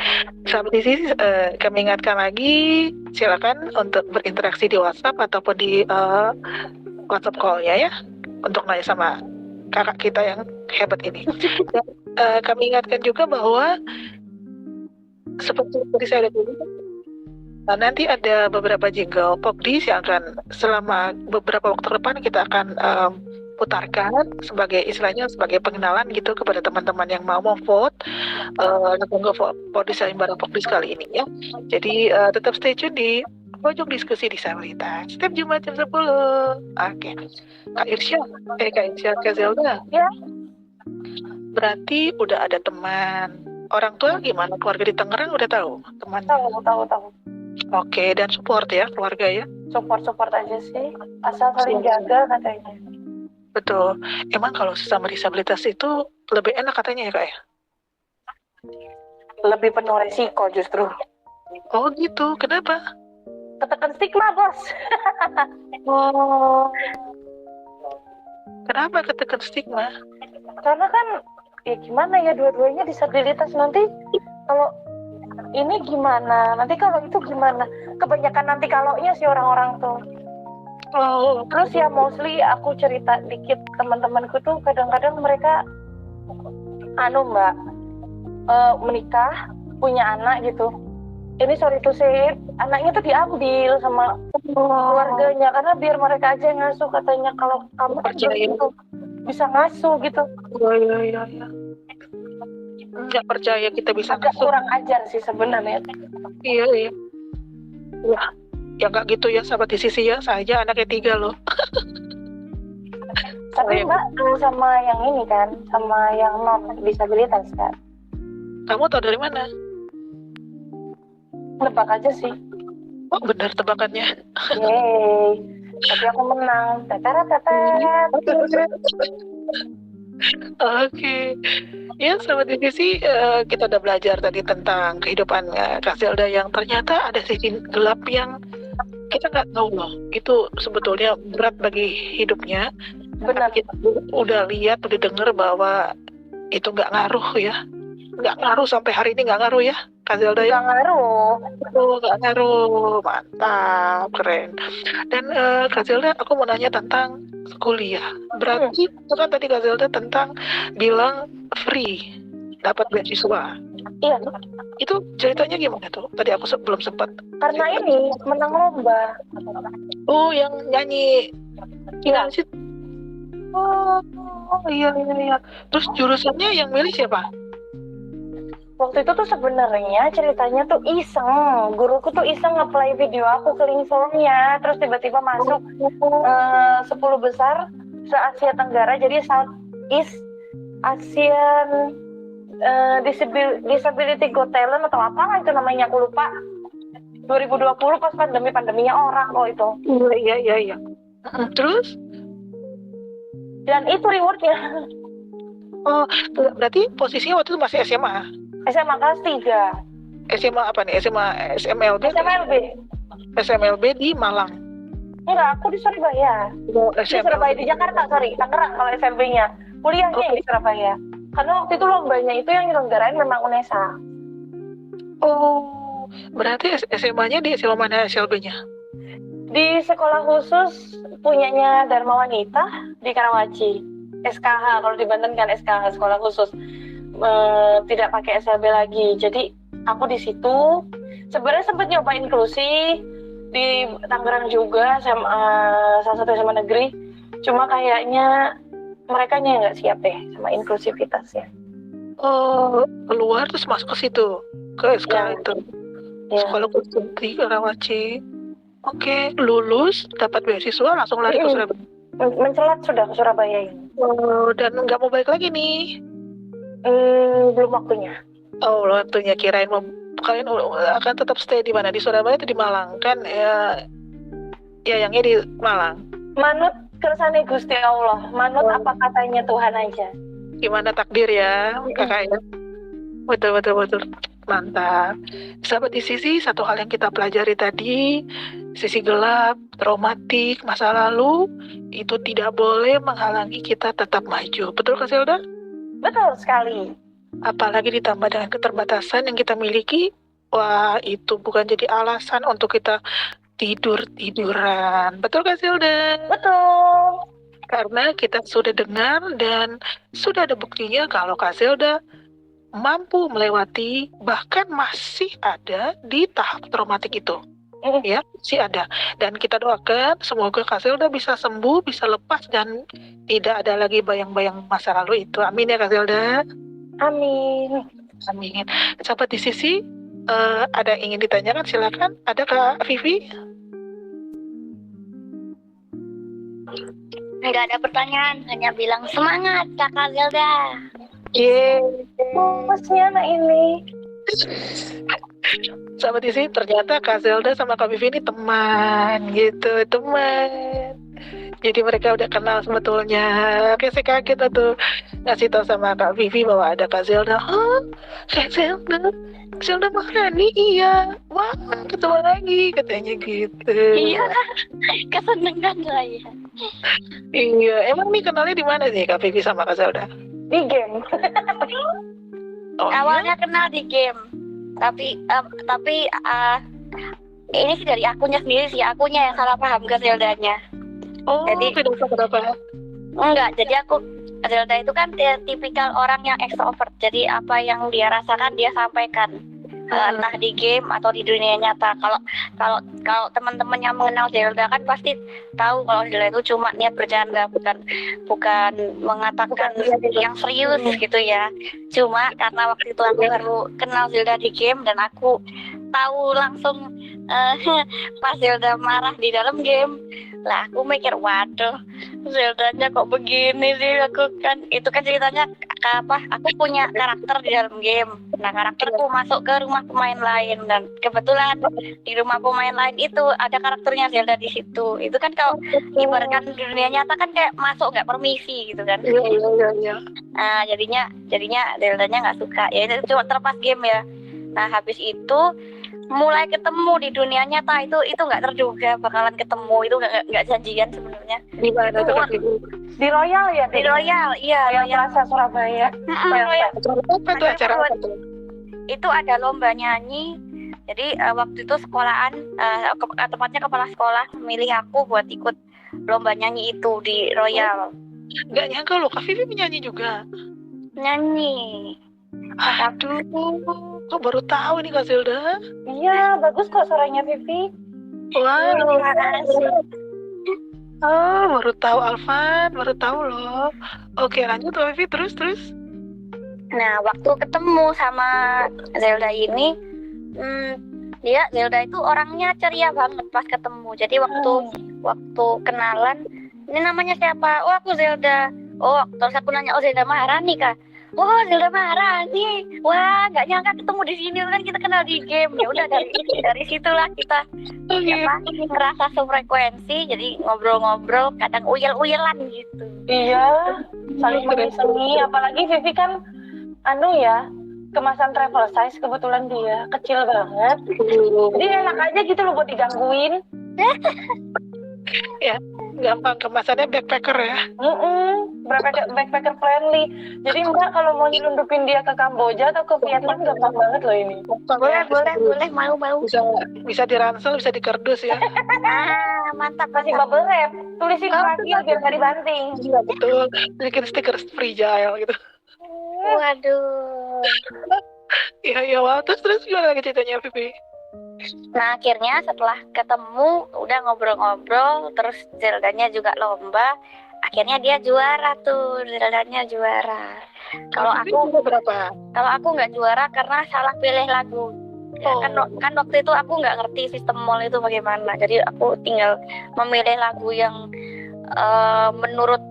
Sahabat di sini, kami ingatkan lagi, silakan untuk berinteraksi di WhatsApp ataupun di WhatsApp call-nya ya, untuk nanya sama kakak kita yang hebat ini. Dan, kami ingatkan juga bahwa seperti tadi saya udah bilang, nanti ada beberapa jingle Popdis yang akan selama beberapa waktu ke depan kita akan putarkan sebagai istilahnya sebagai pengenalan gitu kepada teman-teman yang mau vote Popdis Sayembara Popdis kali ini ya. Jadi tetap stay tune di pojok diskusi disabilitas setiap Jumat jam 10. Oke. Kak Irsya, Kak Zelda. Ya. Berarti udah ada teman. Orang tua gimana? Keluarga di Tangerang udah tahu teman? Tahu. Oke, dan support ya keluarga ya? Support aja sih. Asal saling jaga katanya. Betul. Emang kalau sesama disabilitas itu lebih enak katanya ya Kak ya? Lebih penuh resiko justru. Oh gitu, kenapa? Ketekan stigma, Bos. Oh. Kenapa ketekan stigma? Karena kan ya gimana ya, dua-duanya disabilitas, nanti kalau ini gimana, nanti kalau itu gimana, kebanyakan nanti kalaunya sih orang-orang tuh. Oh. Terus ya mostly aku cerita dikit, teman-temanku tuh kadang-kadang mereka Mbak, menikah, punya anak gitu. Ini sorry to say, anaknya tuh diambil sama keluarganya karena biar mereka aja yang ngasuh, katanya kalau kamu itu bisa ngasuh gitu. Iya. Nggak percaya kita bisa agak ngasuh. Kurang ajar sih sebenarnya. Iya. Wah, ya nggak gitu ya sahabat di sisi ya, saya aja anaknya 3 loh. Tapi Mbak sama yang ini kan, sama yang non disabilitas kan. Kamu tahu dari mana? Nebak aja sih. Oh benar tebakannya. Yeay. Tapi aku menang. Oke. Ya sahabat divisi, kita udah belajar tadi tentang kehidupan Kak Zelda yang ternyata ada sisi gelap yang kita nggak tahu loh. Itu sebetulnya berat bagi hidupnya. Benar. Kita udah lihat, udah dengar bahwa itu nggak ngaruh ya. Nggak ngaruh sampai hari ini, nggak ngaruh ya Kak Zelda ya? Nggak ngaruh. Nggak ngaruh. Mantap, keren. Dan Kak Zelda, aku mau nanya tentang kuliah. Berarti itu kan tadi Kak Zelda tentang bilang free, dapat beasiswa. Iya. Itu ceritanya gimana tuh? Tadi aku belum sempat. Karena ini menang lomba. Oh, yang nyanyi. Iya. Oh, iya. Terus jurusannya yang milih siapa? Waktu itu tuh sebenarnya ceritanya tuh iseng. Guruku tuh iseng nge-play video aku ke link form-nya, terus tiba-tiba masuk 10 besar se-Asia Tenggara, jadi Southeast Asian Disability Got Talent atau apa itu namanya, aku lupa. 2020 pas pandeminya orang kok itu. Iya. Terus? Dan itu rewardnya. Oh, berarti posisinya waktu itu masih SMA? SMA kelas 3. SMA apa nih? SMLB? SMLB di Malang? Enggak, aku di Surabaya. Di Surabaya, di Jakarta, Tangerang kalau SMP-nya. Kuliahnya di Surabaya. Karena waktu itu lombanya itu yang nyelenggarain memang UNESA. Oh, berarti SMA-nya di SMA mana SLB-nya? Di sekolah khusus punyanya Dharma Wanita di Karawaci. SKH, kalau di Banten kan SKH, sekolah khusus. Tidak pakai SLB lagi. Jadi aku di situ sebenarnya sempat nyoba inklusi di Tangerang juga, salah satu SMA negeri. Cuma kayaknya mereka nggak siap deh sama inklusivitasnya. keluar terus masuk ke situ, ke sekolah itu. Sekolah khusus di Karawaci. Oke, lulus dapat beasiswa langsung lari ke Surabaya. Mencelat sudah ke Surabaya ini. Dan nggak mau balik lagi nih? Belum waktunya. Oh, belum waktunya. Kirain kalian akan tetap stay di mana? Di Surabaya atau di Malang? Kan ya yangnya di Malang. Manut kersane Gusti Allah. Manut apa katanya Tuhan aja. Gimana takdir ya, kakaknya? Betul. Mantap. Sahabat di sisi, satu hal yang kita pelajari tadi, sisi gelap, traumatik, masa lalu, itu tidak boleh menghalangi kita tetap maju. Betul Kak Zelda? Betul sekali. Apalagi ditambah dengan keterbatasan yang kita miliki, wah itu bukan jadi alasan untuk kita tidur-tiduran. Betul Kak Zelda? Betul. Karena kita sudah dengar dan sudah ada buktinya kalau Kak Zelda mampu melewati, bahkan masih ada di tahap traumatik itu. Ya, masih ada. Dan kita doakan semoga Kak Zelda bisa sembuh, bisa lepas dan tidak ada lagi bayang-bayang masa lalu itu. Amin ya Kak Zelda. Amin. Sahabat di sisi, ada yang ingin ditanyakan silakan. Ada Kak Vivi? Nggak ada pertanyaan, hanya bilang semangat Kakak Zelda. Masnya anak ini. Sahabat di sini ternyata Kak Zelda sama Kak Vivi ini teman gitu, teman. Jadi mereka udah kenal sebetulnya. Oke, saya kaget tuh ngasih tahu sama Kak Vivi bahwa ada Kak Zelda. Kak Zelda Maharani, iya. Wah, ketemu lagi katanya gitu. Iya, kesenengan lah ya. Iya, emang nih kenalnya di mana sih Kak Vivi sama Kak Zelda? Di game. Awalnya kenal di game, tapi ini sih dari akunnya sendiri sih, akunnya yang salah paham ke Zeldanya. Jadi kenapa? Enggak, jadi Zelda itu kan tipikal orang yang extrovert. Jadi apa yang dia rasakan dia sampaikan. Entah di game atau di dunia nyata. Kalau teman-teman yang mengenal Zelda kan pasti tahu kalau Zelda itu cuma niat bercanda, bukan mengatakan yang serius gitu ya. Cuma karena waktu itu aku baru kenal Zelda di game dan aku tahu langsung pas Zelda marah di dalam game. Lah aku mikir, waduh, Zeldanya kok begini sih. Itu kan ceritanya aku punya karakter di dalam game. Nah, karakterku masuk ke rumah pemain lain dan kebetulan di rumah pemain lain itu ada karakternya Zelda di situ. Itu kan kalau ibaratkan di dunia nyata kan kayak masuk nggak permisi gitu kan. Iya. Nah, jadinya Zeldanya nggak suka. Ya itu cuma terlepas game ya. Nah, habis itu mulai ketemu di dunia nyata itu nggak terduga bakalan ketemu, itu nggak janjian sebenarnya. Di mana tuh? Di Royal ya? Di Royal, iya. Royal Plaza Surabaya. Acara apa tuh? Itu ada lomba nyanyi. Jadi waktu itu sekolahan, tepatnya kepala sekolah memilih aku buat ikut lomba nyanyi itu di Royal. Nggak nyangka loh, Kak Vivi menyanyi juga. Nyanyi. Aduh, kok baru tahu nih Kak Zelda? Iya, bagus kok suaranya Vivi. Wah, terima kasih. Baru tahu Alvan, baru tahu loh. Oke, lanjut Kak Vivi, terus. Nah, waktu ketemu sama Zelda ini, Zelda itu orangnya ceria banget pas ketemu. Jadi waktu kenalan, ini namanya siapa? Oh, aku Zelda. Oh, terus aku nanya, oh Zelda Maharani kah? Wah, Zelda Maharani. Wah, nggak nyangka ketemu di sini, kan kita kenal di game. Ya udah dari situlah kita ngerasa sefrekuensi, jadi ngobrol-ngobrol, kadang uyel-uyelan gitu. Iya, saling mengiseni. Apalagi Vivi kan kemasan travel size, kebetulan dia kecil banget. Jadi enak aja gitu loh buat digangguin. Ya, gampang kemasannya backpacker ya. Backpacker friendly. Jadi enggak, kalau mau nyelundupin dia ke Kamboja atau ke Vietnam gampang banget loh ini. Boleh, mau. Bisa diransel, bisa dikerdus ya. Mantap. Kasih bubble wrap, tulisin lagi biar nggak dibanting. Iya betul, bikin stiker fragile gitu. Waduh. Iya, wow. Terus gimana lagi ceritanya Vivi? Nah, akhirnya setelah ketemu udah ngobrol-ngobrol, terus Zeldanya juga lomba. akhirnya dia juara tuh, Zelda-nya juara. Kalau aku berapa? Kalau aku nggak juara karena salah pilih lagu. Ya, kan waktu itu aku nggak ngerti sistem mall itu bagaimana. Jadi aku tinggal memilih lagu yang menurut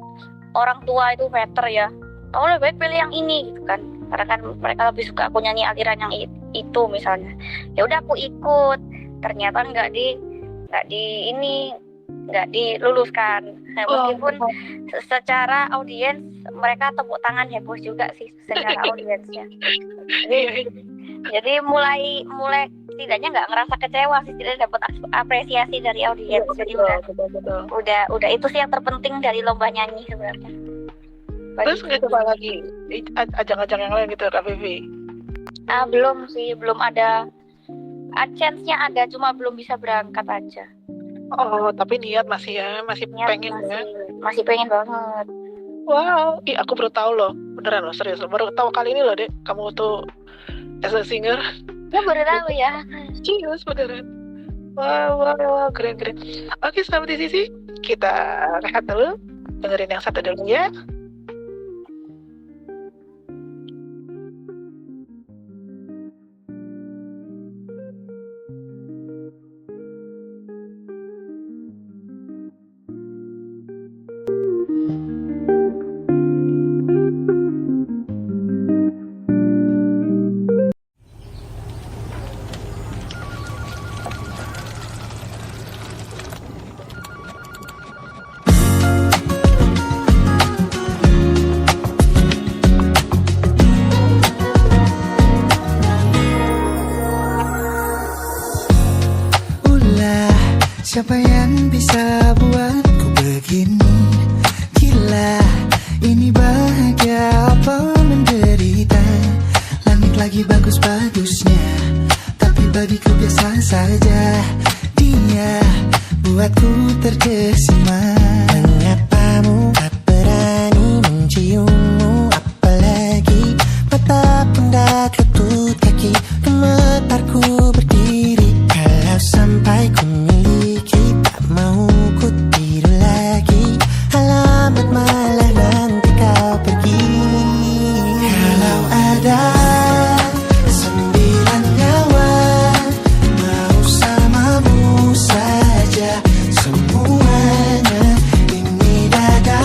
orang tua itu better ya. Kamu lebih baik pilih yang ini gitu kan. Karena kan mereka lebih suka aku nyanyi aliran yang itu misalnya. Ya udah aku ikut. Ternyata nggak diluluskan. Nah, meskipun secara audiens mereka tepuk tangan heboh juga sih secara audiensnya. Jadi mulai setidaknya nggak ngerasa kecewa sih, setidaknya dapat apresiasi dari audiens. Jadi udah itu sih yang terpenting dari lomba nyanyi sebenarnya. Terus nggak coba lagi ajang-ajang yang lain gitu Kak Vivi? Belum sih, belum ada. Chance-nya ada, cuma belum bisa berangkat aja. Oh, tapi niat masih ya, masih pengen ya? Masih pengen banget. Wow, aku baru tahu loh, beneran loh, serius loh. Baru tahu kali ini loh, Dek, kamu tuh as a singer. Ya baru tahu ya. Serius, beneran. Wow, keren. Oke, sahabat di sisi, kita rehat dulu, dengerin yang satu dulu ya. Siapa yang bisa buatku begini? Gila, ini bahagia apa menderita? Langit lagi bagus-bagusnya, tapi bagiku biasa saja. Dia buatku terkesima. Mengapamu tak berani menciummu? Apalagi mata pundak lutut kaki, gemetarku berdiri. Kalau sampai ku miliki, tak mau ku tidur lagi. Alamat malah nanti kau pergi. Kalau ada 9 nyawa, mau samamu saja semuanya. Ini dada,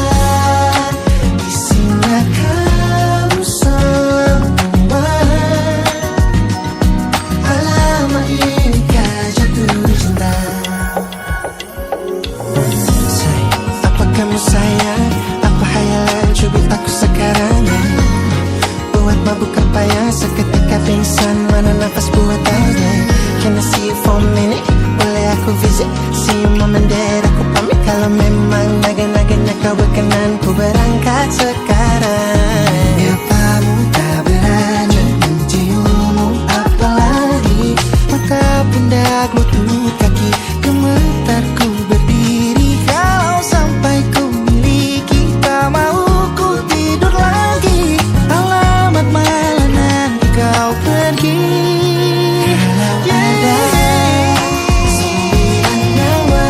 isinya kamu semua. Alamat ini kau jatuh cinta. Apa kamu sayang? Apa hayalan cubit aku sekarang? Buat mabuk apa ya? Seketika pingsan, mana nafas buat aja. Can I see you for a minute? Boleh aku visit? See you mom and dad, aku pamit. Kalau memang naga-naganya kau berkenan, ku berangkat sekarang. Apamu tak berani menciummu? Apalagi mata pundak lutut kaki, gemetarku berdiri. Kalau sampai ku miliki, tak mau ku tidur lagi. Alamat malah nanti kau pergi. Kalau ada 9 nyawa,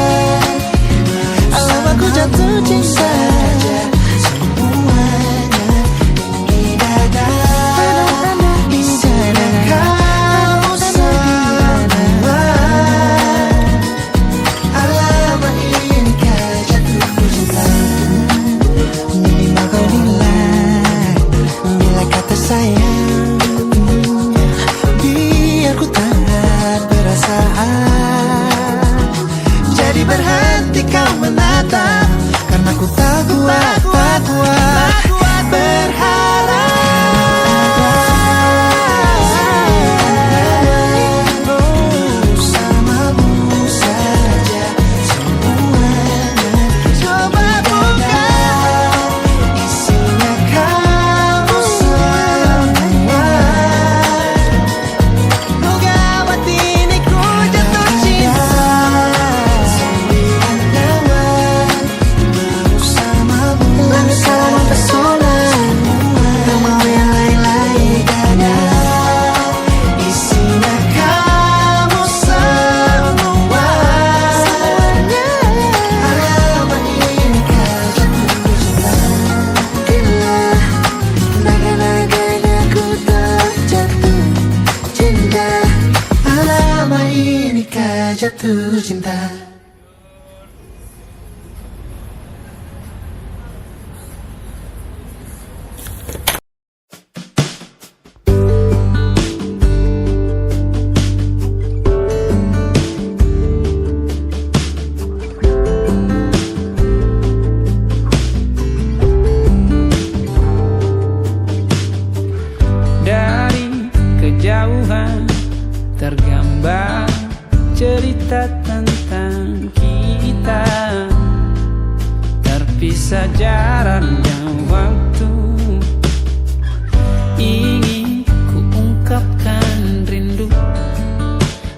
alamatku jatuh cinta. Semuanya ini dada, isinya kau semua. Alamat ini kau jatuh cinta. Minimal kau nilai bila kata sayang, biar ku tak perasaan. Jadi berhenti kau menatap, karena ku tak kuat berharap. Bersamamu saja semuanya. Coba buka, isinya kamu semua. Gawat ini ku jatuh cinta. 9 nyawa, bersamamu jatuh cinta. Dari kejauhan tergambar cerita tentang kita, terpisah jaraknya waktu. Ingin ku ungkapkan rindu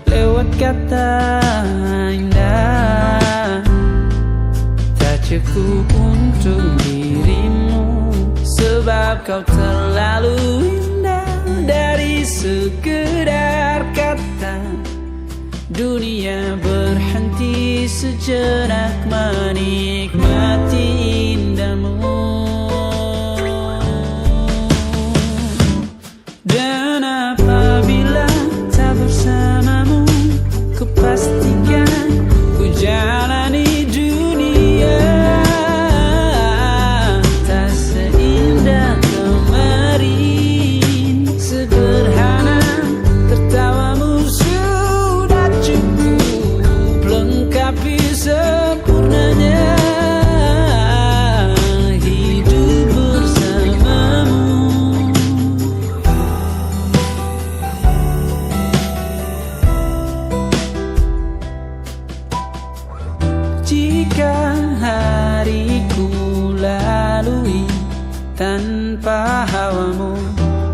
lewat kata indah, tak cukup untuk dirimu, sebab kau terlalu indah. Dari sekedar kata, dunia berhenti sejenak menikmati indahmu. Dan apabila tak bersamamu, ku pastikan ku jalani dunia tak seindah kemarin. Sederhana, tertawamu sudah cukup lengkapi sempurnanya hidup bersamamu. Jika hariku lalui tanpa hawamu,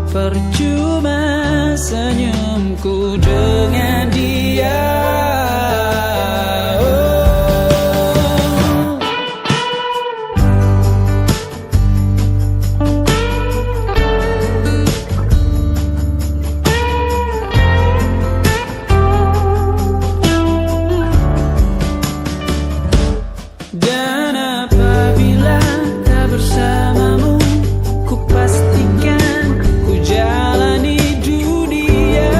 percuma senyumku dengan dia. Dan apabila tak bersamamu, ku pastikan ku jalani dunia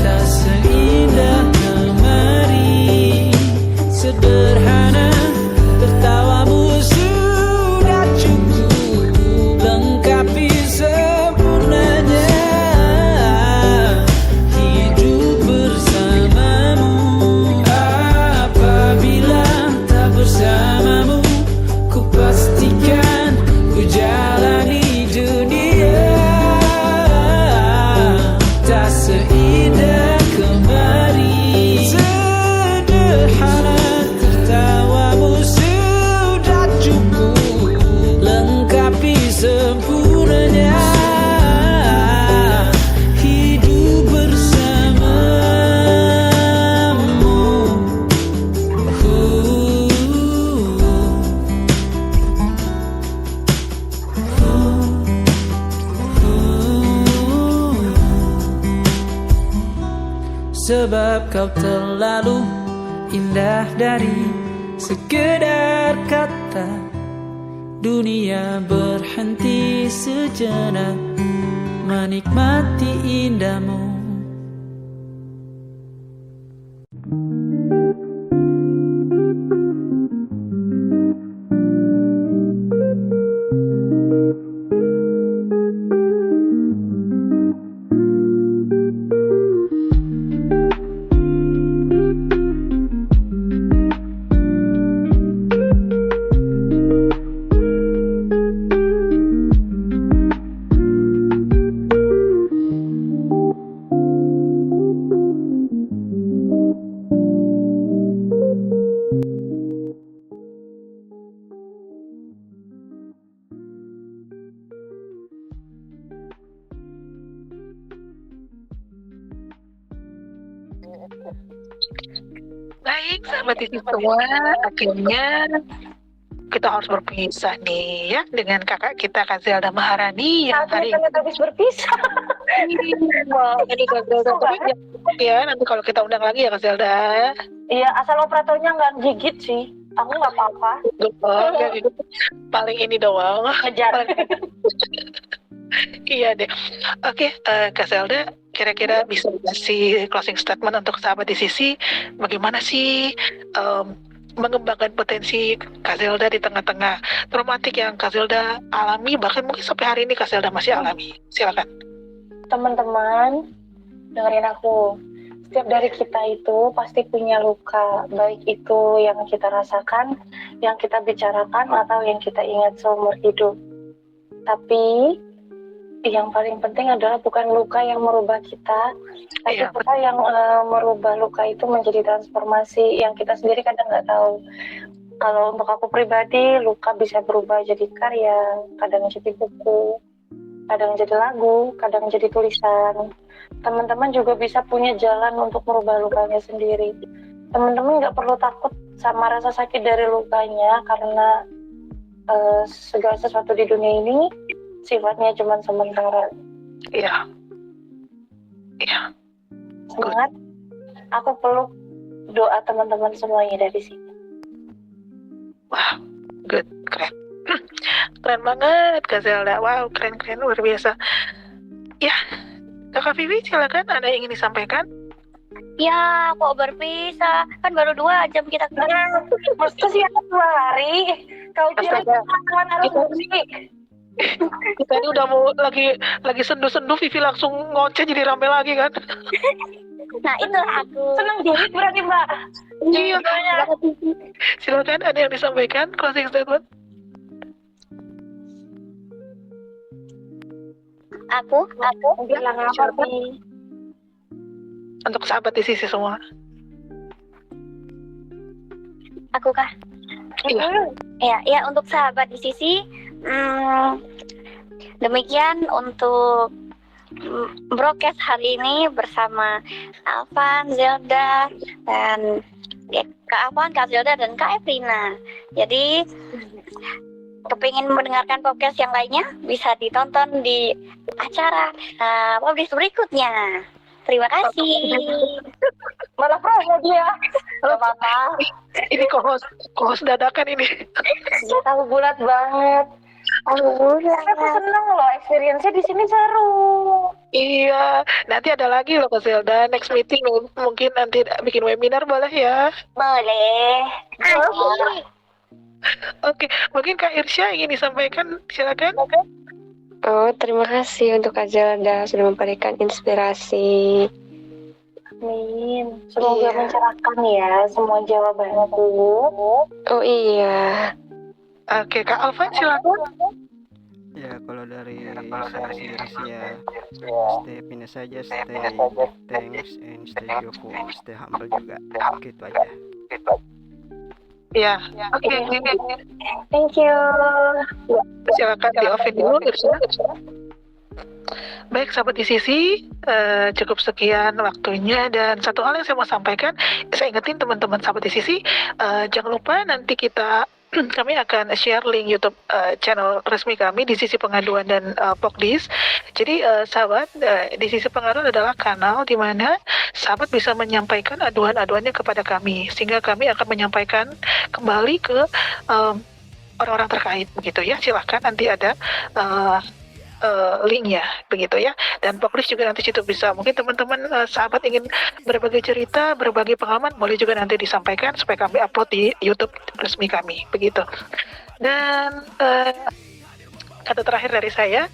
tak seindah kemarin. Sederhana, tertawamu sudah cukup lengkapi sempurnanya hidup bersamamu. Apabila tak bersamamu, ku pastikan ku jalani dunia tak seindah kemarin. Sederhana, tertawamu sudah cukup lengkapi sempurnanya hidup bersamamu. Sebab kau terlalu indah dari sekedar kata, dunia berhenti sejenak menikmati indahmu. Baik, sahabat isi semua, akhirnya kita harus berpisah nih ya dengan kakak kita Kak Zelda Maharani yang hari ini habis berpisah. Jadi Kak Zelda ya, nanti kalau kita undang lagi ya Kak Zelda. Iya, asal operatornya nggak gigit sih. Aku nggak apa-apa. Paling ini doang. Ngejar. Iya deh. Oke, Kak Zelda, kira-kira bisa kasih closing statement untuk sahabat di sisi, bagaimana sih mengembangkan potensi Kak Zelda di tengah-tengah traumatik yang Kak Zelda alami, bahkan mungkin sampai hari ini Kak Zelda masih alami. Silakan. Teman-teman, dengerin aku. Setiap dari kita itu pasti punya luka, baik itu yang kita rasakan, yang kita bicarakan, atau yang kita ingat seumur hidup. Tapi yang paling penting adalah bukan luka yang merubah kita, tapi kita yang merubah luka itu menjadi transformasi yang kita sendiri kadang nggak tahu. Kalau untuk aku pribadi, luka bisa berubah jadi karya, kadang jadi buku, kadang jadi lagu, kadang jadi tulisan. Teman-teman juga bisa punya jalan untuk merubah lukanya sendiri. Teman-teman nggak perlu takut sama rasa sakit dari lukanya, karena segala sesuatu di dunia ini sifatnya cuma sementara. Iya. Semangat. Aku peluk doa teman-teman semuanya dari sini. Wah, good, keren. Keren banget Kak Zelda. Wow, keren luar biasa. Ya, Kakak Vivi silakan, ada yang ingin disampaikan? Ya, kok berpisah? Kan baru 2 jam kita kenal. Masa sih 2 hari? Kau kira teman harus bersih? Kita ini udah mau lagi sendu-sendu, Vivi langsung ngoceh jadi rame lagi kan? Nah, itu aku. Senang jadi berarti Mbak. Iya. Silakan, ada yang disampaikan closing statement? Aku bilang apa nih? Untuk sahabat di sisi semua. Aku kah? Iya. Ya, untuk sahabat di sisi. Demikian untuk broadcast hari ini bersama Alvan, Zelda, dan Kak Alvan, Kak Zelda, dan Kak Evrina. Jadi kepingin mendengarkan podcast yang lainnya bisa ditonton di acara publish berikutnya. Terima kasih. Malah promo dia. Gak apa-apa. Ini kohos dadakan ini. Dia tahu bulat banget. Aku seneng loh, experience-nya di sini seru. Iya, nanti ada lagi loh Kak Zelda. Next meeting mungkin nanti bikin webinar, boleh ya? Boleh. Oke, mungkin Kak Irsya ingin disampaikan, silakan. Oh, terima kasih untuk Kak Zelda sudah memberikan inspirasi. Amin. Semoga mencerahkan ya semua jawabanku. Oh iya. Oke, Kak Alvan silakan. Ya, kalau dari saya sendiri sih ya, stay fitness saja, stay thanks and stay joyful, stay humble juga, gitu aja. Ya, oke. Thank you. Silakan di off dulu, Irsya. Baik, sahabat di sisi, cukup sekian waktunya, dan satu hal yang saya mau sampaikan, saya ingetin teman-teman sahabat di sisi, jangan lupa nanti kami akan share link YouTube channel resmi kami di sisi pengaduan dan Pokdis. Jadi sahabat, di sisi pengaduan adalah kanal di mana sahabat bisa menyampaikan aduan-aduannya kepada kami, sehingga kami akan menyampaikan kembali ke orang-orang terkait, begitu ya. Silahkan, nanti ada linknya, begitu ya. Dan Pokdis juga nanti situ bisa, mungkin teman-teman sahabat ingin berbagi cerita, berbagi pengalaman, boleh juga nanti disampaikan supaya kami upload di YouTube resmi kami, begitu. Dan kata terakhir dari saya,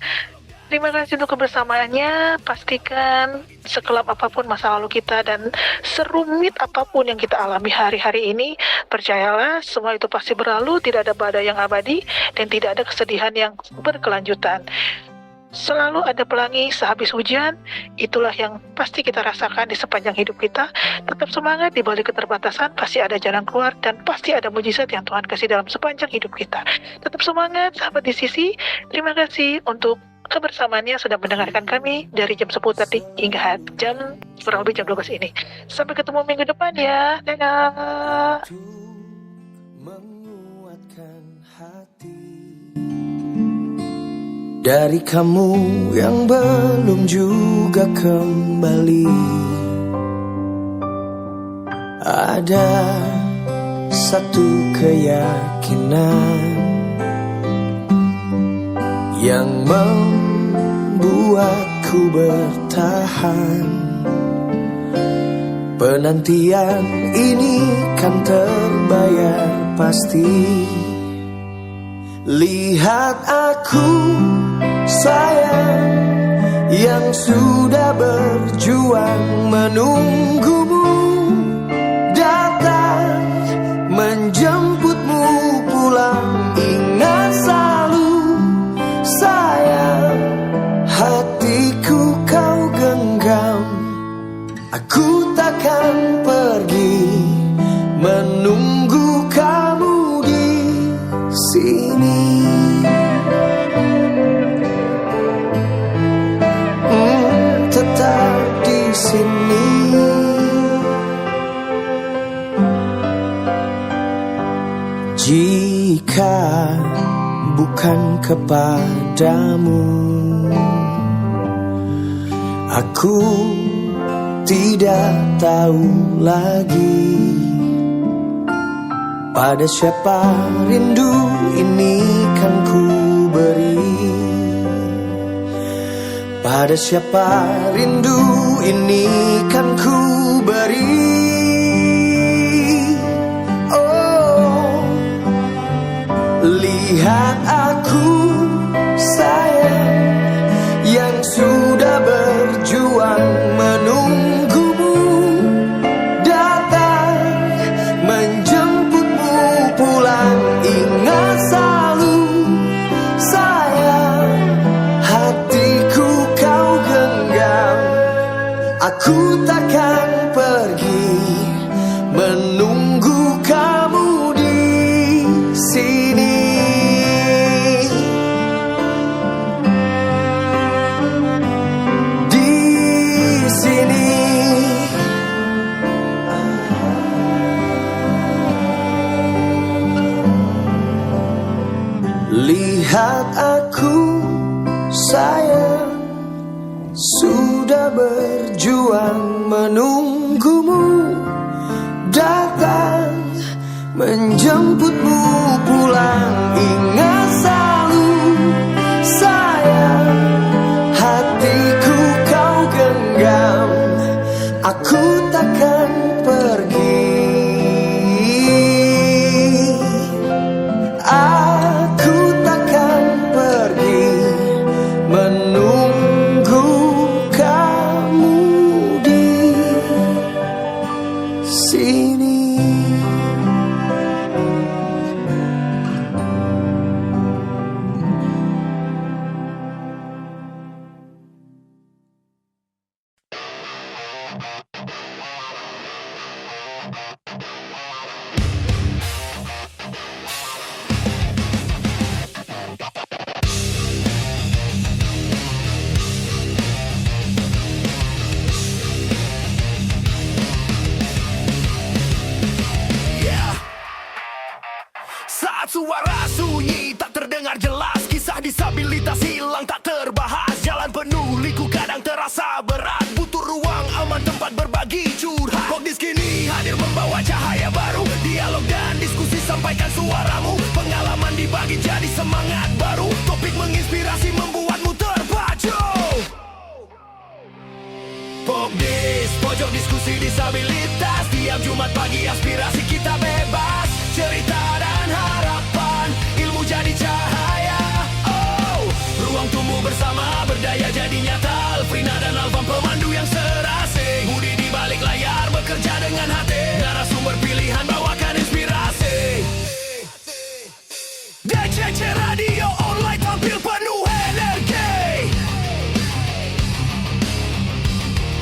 terima kasih untuk kebersamaannya. Pastikan sekelam apapun masa lalu kita dan serumit apapun yang kita alami hari-hari ini, percayalah semua itu pasti berlalu. Tidak ada badai yang abadi dan tidak ada kesedihan yang berkelanjutan. Selalu ada pelangi sehabis hujan. Itulah yang pasti kita rasakan di sepanjang hidup kita. Tetap semangat, di balik keterbatasan pasti ada jalan keluar, dan pasti ada mujizat yang Tuhan kasih dalam sepanjang hidup kita. Tetap semangat sahabat di sisi. Terima kasih untuk kebersamaannya sudah mendengarkan kami dari jam 10 tadi hingga kurang lebih jam 12 ini. Sampai ketemu minggu depan ya. Dadah. Dari kamu yang belum juga kembali, ada satu keyakinan yang membuat ku bertahan. Penantian ini kan terbayar pasti. Lihat aku sayang, yang sudah berjuang menunggumu datang menjemputmu pulang. Ingat selalu sayang, hatiku kau genggam. Aku takkan pergi menunggu kamu di sini. Tetap di sini. Jika bukan kepadamu, aku tidak tahu lagi pada siapa rindu ini kan ku beri. Pada siapa rindu ini kan ku beri. Oh, lihat aku sayang, yang sudah berjuang menunggumu datang menjemputmu pulang. Ingat selalu sayang, hatiku kau genggam. Aku takkan pergi menunggu kamu di sini. Lihat aku sayang, sudah berjuang menunggumu datang menjemputmu pulang. Ingat selalu sayang, hatiku kau genggam. Aku takkan pergi. Aku takkan pergi menunggu kamu di sini. Saat suara sunyi tak terdengar jelas, kisah disabilitas hilang tak terbahas. Jalan penuh liku kadang terasa berat, butuh ruang aman tempat berbagi curhat. Pogdis kini hadir membawa cahaya baru, dialog dan diskusi sampaikan suaramu. Pengalaman dibagi jadi semangat baru, topik menginspirasi membuatmu terpacu. Pogdis, pojok diskusi disabilitas, tiap Jumat pagi aspirasi kita bebas. Cerita dan harapan, ilmu jadi cahaya. Oh, ruang tumbuh bersama, berdaya jadi nyata. Alfrina dan Alvan pemandu yang serasi, budi di balik layar bekerja dengan hati. Narasumber pilihan bawakan inspirasi. DCC Radio Online tampil penuh energi.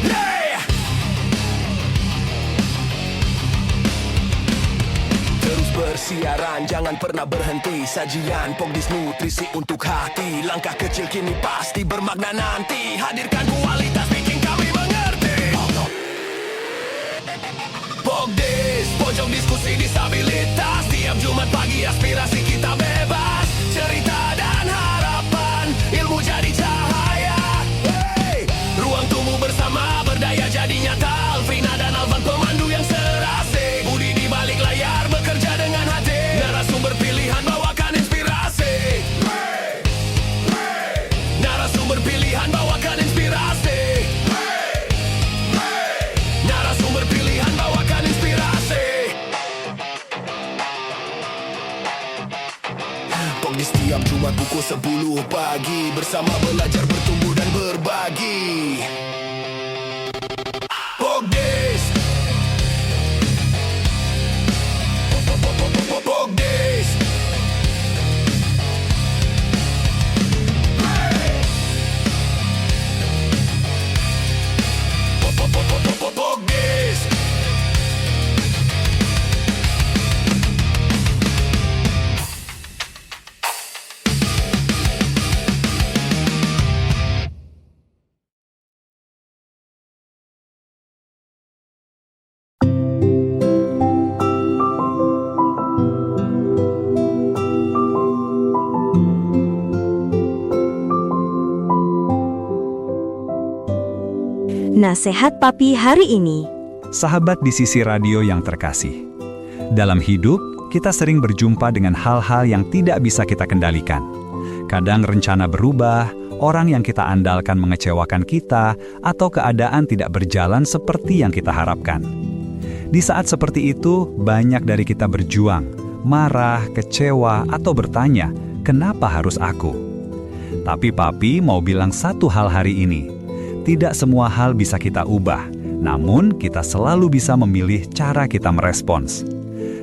Yeah. Terus bersiaran, jangan pernah berhenti. Sajian Pogdis nutrisi untuk hati. Langkah kecil kini pasti bermakna nanti. Hadirkan kualitas bikin kami mengerti. Pogdis, pojok diskusi disabilitas. Tiap Jumat pagi aspirasi kita bebas. Cerita dan harapan, ilmu jadi cahaya. Hey, ruang tumbuh bersama, berdaya jadi nyata. Alfrina dan Alvan pemandu yang serasi, budi di balik layar bekerja dengan hati. Narasumber pilihan bawakan inspirasi. Narasumber pilihan bawakan inspirasi. pasti. Narasumber pilihan bawakan inspirasi. Pok di setiap Jumat pukul 10 pagi, bersama belajar, bertumbuh dan berbagi. Pogdays. Pogdays. Pogdays. Nasehat Papi hari ini. Sahabat di sisi radio yang terkasih. Dalam hidup, kita sering berjumpa dengan hal-hal yang tidak bisa kita kendalikan. Kadang rencana berubah, orang yang kita andalkan mengecewakan kita, atau keadaan tidak berjalan seperti yang kita harapkan. Di saat seperti itu, banyak dari kita berjuang, marah, kecewa, atau bertanya, kenapa harus aku? Tapi Papi mau bilang satu hal hari ini. Tidak semua hal bisa kita ubah, namun kita selalu bisa memilih cara kita merespons.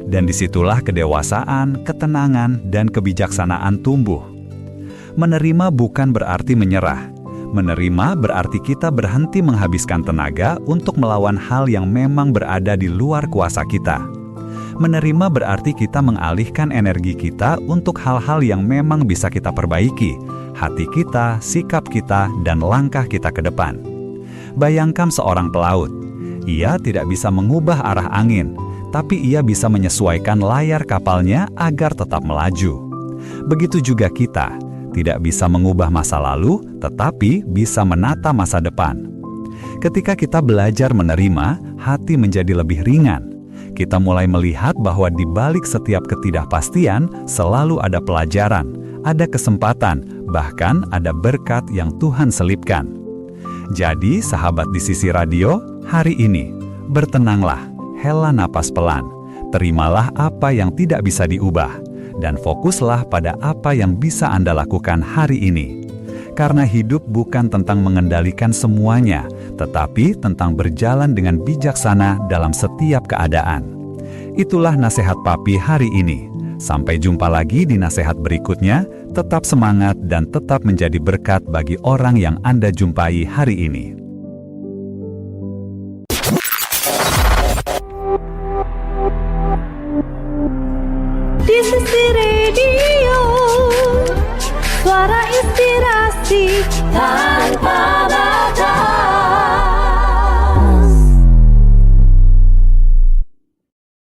Dan disitulah kedewasaan, ketenangan, dan kebijaksanaan tumbuh. Menerima bukan berarti menyerah. Menerima berarti kita berhenti menghabiskan tenaga untuk melawan hal yang memang berada di luar kuasa kita. Menerima berarti kita mengalihkan energi kita untuk hal-hal yang memang bisa kita perbaiki, hati kita, sikap kita, dan langkah kita ke depan. Bayangkan seorang pelaut. Ia tidak bisa mengubah arah angin, tapi ia bisa menyesuaikan layar kapalnya agar tetap melaju. Begitu juga kita, tidak bisa mengubah masa lalu, tetapi bisa menata masa depan. Ketika kita belajar menerima, hati menjadi lebih ringan. Kita mulai melihat bahwa di balik setiap ketidakpastian selalu ada pelajaran, ada kesempatan, bahkan ada berkat yang Tuhan selipkan. Jadi, sahabat di sisi radio, hari ini, bertenanglah, hela napas pelan, terimalah apa yang tidak bisa diubah, dan fokuslah pada apa yang bisa Anda lakukan hari ini. Karena hidup bukan tentang mengendalikan semuanya, tetapi tentang berjalan dengan bijaksana dalam setiap keadaan. Itulah nasihat Papi hari ini. Sampai jumpa lagi di nasihat berikutnya. Tetap semangat dan tetap menjadi berkat bagi orang yang Anda jumpai hari ini. Di sisi radio, suara inspirasi tanpa